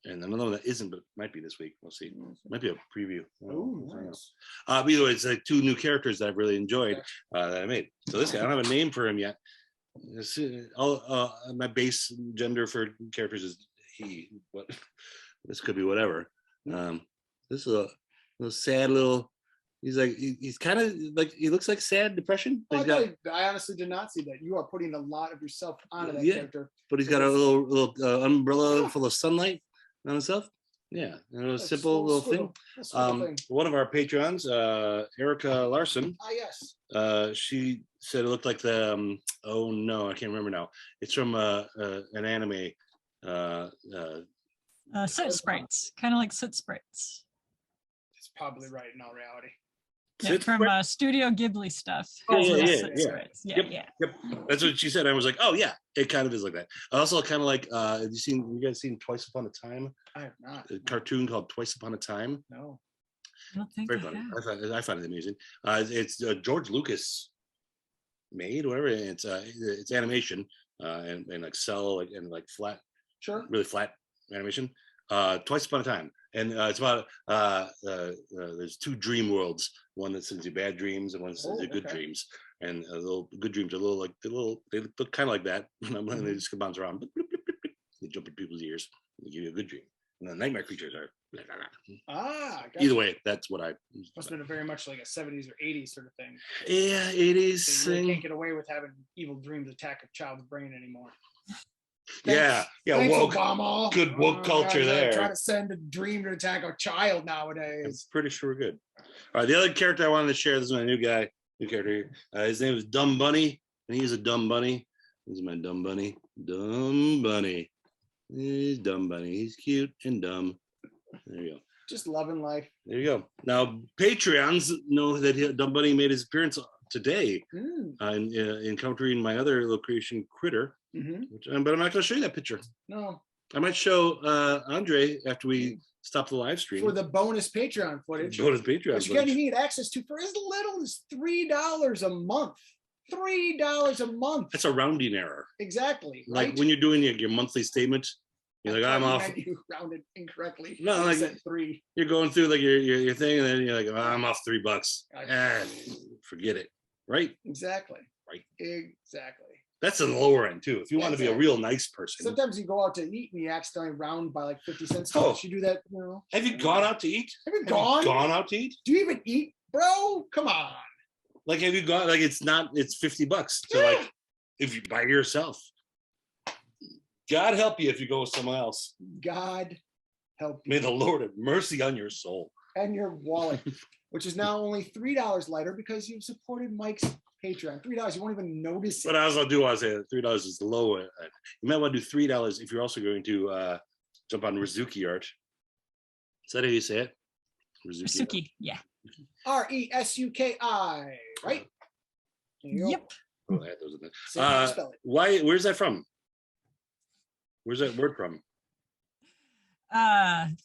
another one that isn't, but might be this week. We'll see. Might be a preview. Nice. Either way, it's like 2 new characters that I've really enjoyed that I made. So this guy, I don't have a name for him yet. My base gender for characters is he. What? This could be whatever. This is a little sad little. He's kind of like, he looks like sad depression. I honestly did not see that. You are putting a lot of yourself onto that character. But he's got a little umbrella full of sunlight on himself. Yeah, and a That's simple little thing. thing. One of our patrons, Erica Larson, Ah, yes. she said it looked like the oh no, I can't remember now. It's from an anime. Soot sprites, kind of like soot sprites. It's probably right in all reality. Yeah, from Studio Ghibli stuff. Yeah, It's little yeah, soot yeah. sprites. Yeah, Yep. yeah. Yep, that's what she said. I was like, oh yeah, it kind of is like that. I also kind of like. Have you guys seen Twice Upon a Time? I have not. A cartoon called Twice Upon a Time. No. I don't think Very I funny. have. I find it amusing. It's George Lucas made whatever. It's animation and like cell and like flat, Sure. really flat animation. Twice Upon a Time, and it's about there's two dream worlds. One that sends you bad dreams, and one that sends you good dreams. And little good dreams are they look kind of like that. And they just bounce around. They jump in people's ears. They give you a good dream. And the nightmare creatures are. Blah, blah, blah. Ah. Gotcha. Either way, that's what I. Must have been very much like a 70s or 80s sort of thing. Yeah, it is. So you really can't get away with having evil dreams attack a child's brain anymore. Yeah, Thanks, woke, Obama. good woke culture yeah, there. Try to send a dream to attack a child nowadays. I'm pretty sure we're good. All right, the other character I wanted to share. This is my new character here. His name is Dumb Bunny, and he's a dumb bunny. This is my dumb bunny. Dumb bunny. He's dumb bunny. He's cute and dumb. There you go. Just loving life. There you go. Now, Patreons know that Dumb Bunny made his appearance today in encountering my other little creation, Critter. But I'm not going to show you that picture. No. I might show Andre after we stop the live stream. For the bonus Patreon footage. Bonus Patreon Which again, you need access to for as little as $3 a month. $3 a month. That's a rounding error. Exactly. Like right? when you're doing your monthly statement, you're like, I'm off. You rounded incorrectly. No, like said 3. You're going through like your thing, and then you're like, oh, I'm off $3. Forget it. Right? Exactly. Right. Exactly. That's the lower end too. If you want to be a real nice person. Sometimes you go out to eat and you accidentally round by like 50 cents. Oh. You do that, you know. Have you gone out to eat? Have you gone out to eat? Do you even eat, bro? Come on. Like, have you gone? Like, it's $50 to like if you by yourself. God help you if you go with someone else. God help you. May the Lord have mercy on your soul. And your wallet, which is now only $3 lighter because you've supported Mike's Patreon. $3, you won't even notice it. But as I'll do, I say $3 is low. You might want to do $3 if you're also going to jump on Rizuki art. Is that how you say it? Rizuki, yeah. Resuki, right? Yep. Oh, I had those in there. Why? Where's that from? Where's that word from?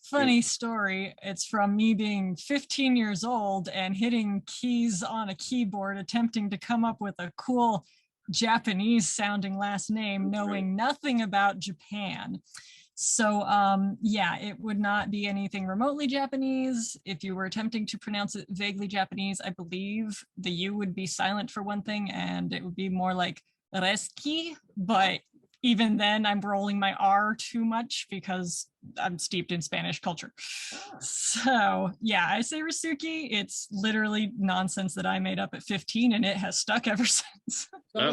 Funny story. It's from me being 15 years old and hitting keys on a keyboard, attempting to come up with a cool Japanese sounding last name, knowing nothing about Japan. So yeah, it would not be anything remotely Japanese. If you were attempting to pronounce it vaguely Japanese, I believe the U would be silent for one thing, and it would be more like Reski, but even then I'm rolling my R too much because I'm steeped in Spanish culture. So yeah, I say Risuki. It's literally nonsense that I made up at 15 and it has stuck ever since. Some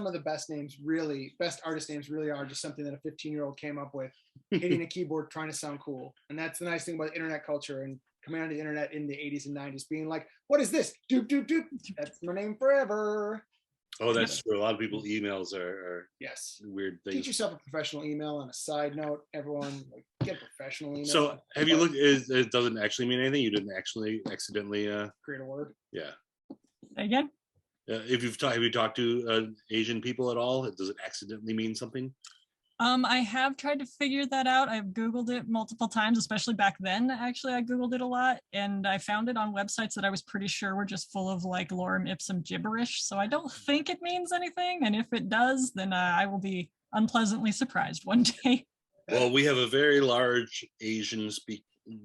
of the best names really, best artist names really are just something that a 15-year-old came up with, hitting a keyboard, trying to sound cool. And that's the nice thing about internet culture and coming on the internet in the 80s and 90s, being like, what is this? Doop, doop, doop. That's my name forever. Oh, that's true. A lot of people's emails are yes, weird things. Teach yourself a professional email. On a side note, everyone, like, get a professional email. So have you looked? It doesn't actually mean anything. You didn't actually accidentally create a word. Yeah. Again? Have you talked to Asian people at all? Does it accidentally mean something? I have tried to figure that out. I've Googled it multiple times, especially back then. Actually, I Googled it a lot, and I found it on websites that I was pretty sure were just full of like lorem ipsum gibberish. So I don't think it means anything. And if it does, then I will be unpleasantly surprised one day. Well, we have a very large Asian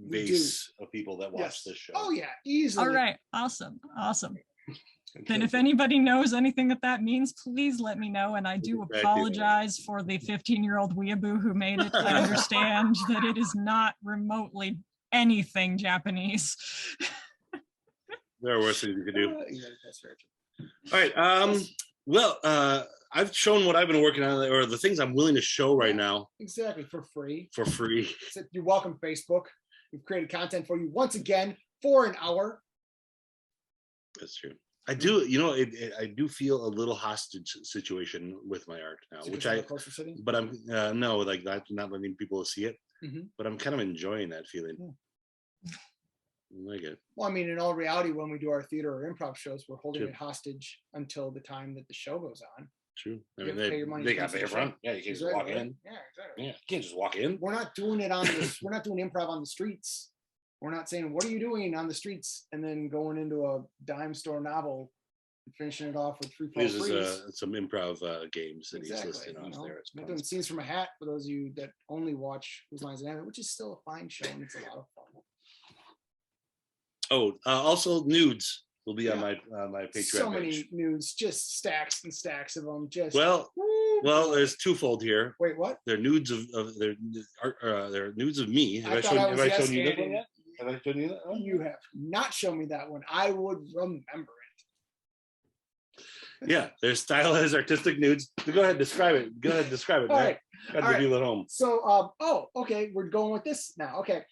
base of people that watch this show. Oh yeah, easily. All right, awesome. Then if anybody knows anything that means, please let me know. And I do apologize for the 15-year-old weeaboo who made it. I understand that it is not remotely anything Japanese. There are worse things you could do. Yeah, that's right. All right. Well, I've shown what I've been working on, or the things I'm willing to show right now Exactly, for free. for free. So you're welcome, Facebook. We've created content for you once again for an hour. That's true. I do, you know, I do feel a little hostage situation with my art now, So which just how close we're sitting? but I'm no, like not letting people see it, Mhm. but I'm kind of enjoying that feeling. Yeah. I like it. Well, I mean, in all reality, when we do our theater or improv shows, we're holding True. it hostage until the time that the show goes on. True. I You mean, have to pay your money they to got come to to pay the front. show. Yeah, you can't just Exactly, walk right? in. Yeah, exactly. Yeah, you can't just walk in. We're not doing it on this. We're not doing improv on the streets. We're not saying, what are you doing on the streets? And then going into a dime store novel and finishing it off with 3 This freeze. is some improv games that he's Exactly. listing You off know, there. As we're puns. doing scenes from a hat for those of you that only watch Whose Lines It End, which is still a fine show and it's a lot of fun. Oh, also nudes will be on Yeah. my Patreon So page. many nudes, just stacks and stacks of them. Just Well, woo. there's twofold here. Wait, what? They're nudes of they're nudes of me. I thought I was have I yes shown you that one anding. yet? Have I shown you that one? You have not shown me that one. I would remember it. Yeah, there's stylized artistic nudes. Go ahead, describe it. Go ahead, describe it. All Matt. right. Got all the right. people at home. So, okay, we're going with this now. Okay.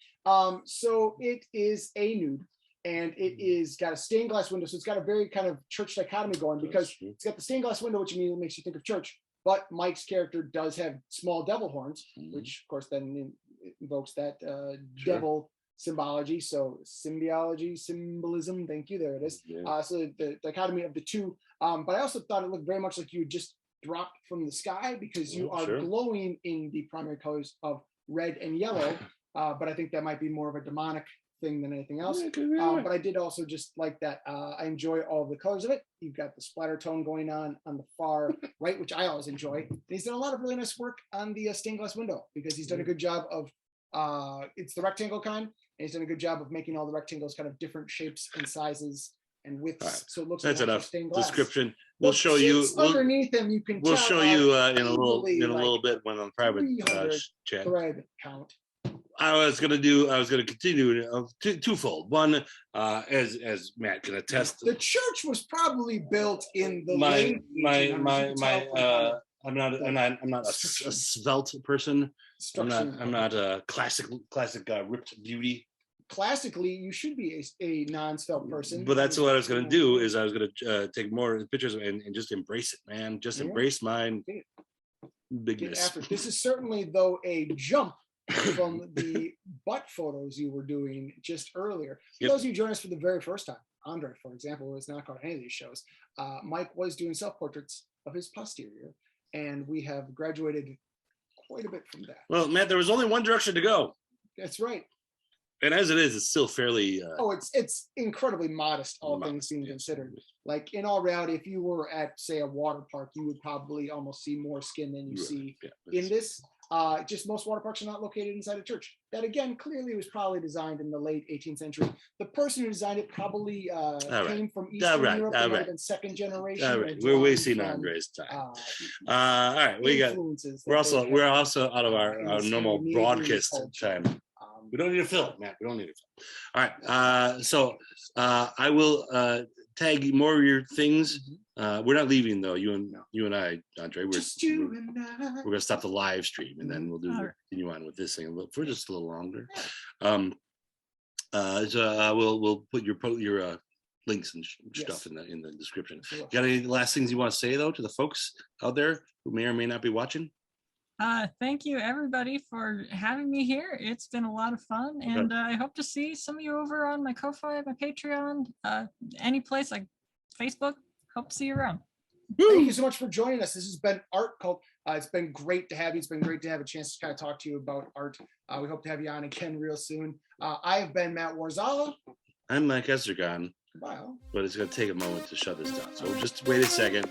So it is a nude, and it is got a stained glass window. So it's got a very kind of church dichotomy going because That's true. it's got the stained glass window, which immediately makes you think of church. But Mike's character does have small devil horns, Mhm. which of course then invokes that Sure. devil symbology. So symbiology, symbolism. Thank you. There it is. Yeah. So the dichotomy of the two. But I also thought it looked very much like you just dropped from the sky because you Yeah, are sure. glowing in the primary colors of red and yellow. But I think that might be more of a demonic thing than anything else. Yeah, it could be right. But I did also just like that. I enjoy all of the colors of it. You've got the splatter tone going on the far right, which I always enjoy. And he's done a lot of really nice work on the stained glass window because he's done a good job of, it's the rectangle kind, and he's done a good job of making all the rectangles kind of different shapes and sizes and widths. All right. So it looks That's like enough stained glass. description. We'll The show you. sheets underneath him. You can We'll tell show are you in a easily, little like, bit when on private 300 chat. thread count. I was gonna continue twofold. One, as Matt can attest, The church was probably built in the my late my 1800s. my You can my tell from I'm not a svelte person. construction. I'm not a classic ripped beauty. Classically, you should be a non-svelte person. But that's what I was gonna do is I was gonna take more pictures and just embrace it, man. Just Yeah. embrace my Get bigness. after it. This is certainly, though, a jump from the butt photos you were doing just earlier. For Yep. those of you joining us for the very first time, Andre, for example, was not caught any of these shows. Mike was doing self-portraits of his posterior, and we have graduated quite a bit from that. Well, Matt, there was only one direction to go, That's right. and as it is, it's still fairly. Oh, it's incredibly modest, all things modest, being yes. considered. Like in all reality, if you were at, say, a water park, you would probably almost see more skin than you Right, see yeah, in that's- this. Just most water parks are not located inside a church. That again clearly was probably designed in the late 18th century. The person who designed it probably came from Eastern right, Europe. all They might right. have been second generation. All or right, we're drawn wasting from, Andre's time. uh, All right, we got. influences that We're they also had, out of our in the normal Scandinavian broadcast culture. time. um, We don't need to fill it, Matt. We don't need to fill it. All right. So I will tag more of your things. We're not leaving though. You and I, Andre. Just you and I. We're gonna stop the live stream and then we'll continue on with this thing for just a little longer. So we'll put your links and stuff in the description. Sure. Got any last things you want to say though to the folks out there who may or may not be watching? Thank you everybody for having me here. It's been a lot of fun, and I hope to see some of you over on my Ko-Fi, my Patreon, any place like Facebook. Hope to see you around. Thank you so much for joining us. This has been Art Cult. It's been great to have you. It's been great to have a chance to kind of talk to you about art. We hope to have you on again real soon. I have been Matt Warzala. I'm Mike Estergon, Goodbye. Al. but it's going to take a moment to shut this down. So just wait a second.